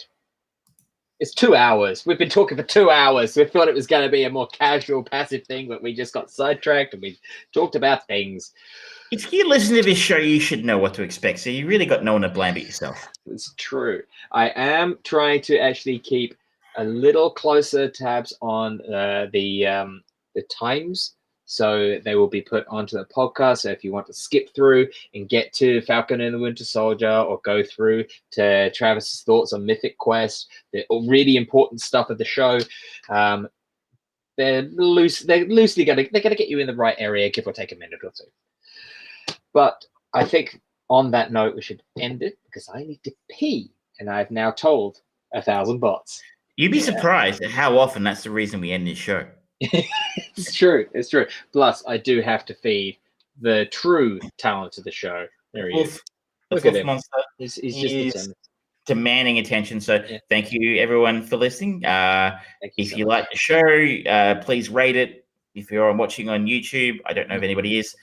Speaker 1: It's 2 hours. We've been talking for 2 hours. We thought it was going to be a more casual, passive thing, but we just got sidetracked and we talked about things.
Speaker 2: If you listen to this show, you should know what to expect. So you really got no one to blame but yourself.
Speaker 1: It's true. I am trying to actually keep a little closer tabs on the times. So they will be put onto the podcast. So if you want to skip through and get to Falcon and the Winter Soldier, or go through to Travis's thoughts on Mythic Quest, the really important stuff of the show, they're loosely they're gonna get you in the right area, give or take a minute or two. But I think on that note, we should end it because I need to pee, and I've now told 1,000 bots.
Speaker 2: You'd be surprised at how often that's the reason we end this show.
Speaker 1: It's true. It's true. Plus, I do have to feed the true talent of the show. There he is. Look at him.
Speaker 2: Monster.
Speaker 1: He's just
Speaker 2: demanding attention. So thank you, everyone, for listening. If you like the show, please rate it. If you're watching on YouTube, I don't know if anybody is,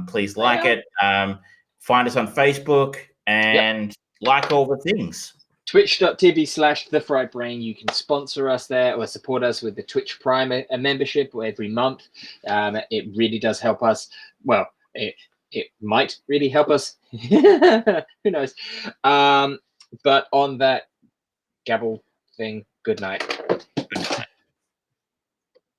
Speaker 2: please like it. Find us on Facebook and like all the things.
Speaker 1: Twitch.tv/TheFriedBrain. You can sponsor us there or support us with the Twitch Prime membership every month. It really does help us. Well, it might really help us. Who knows? But on that gavel thing, good night.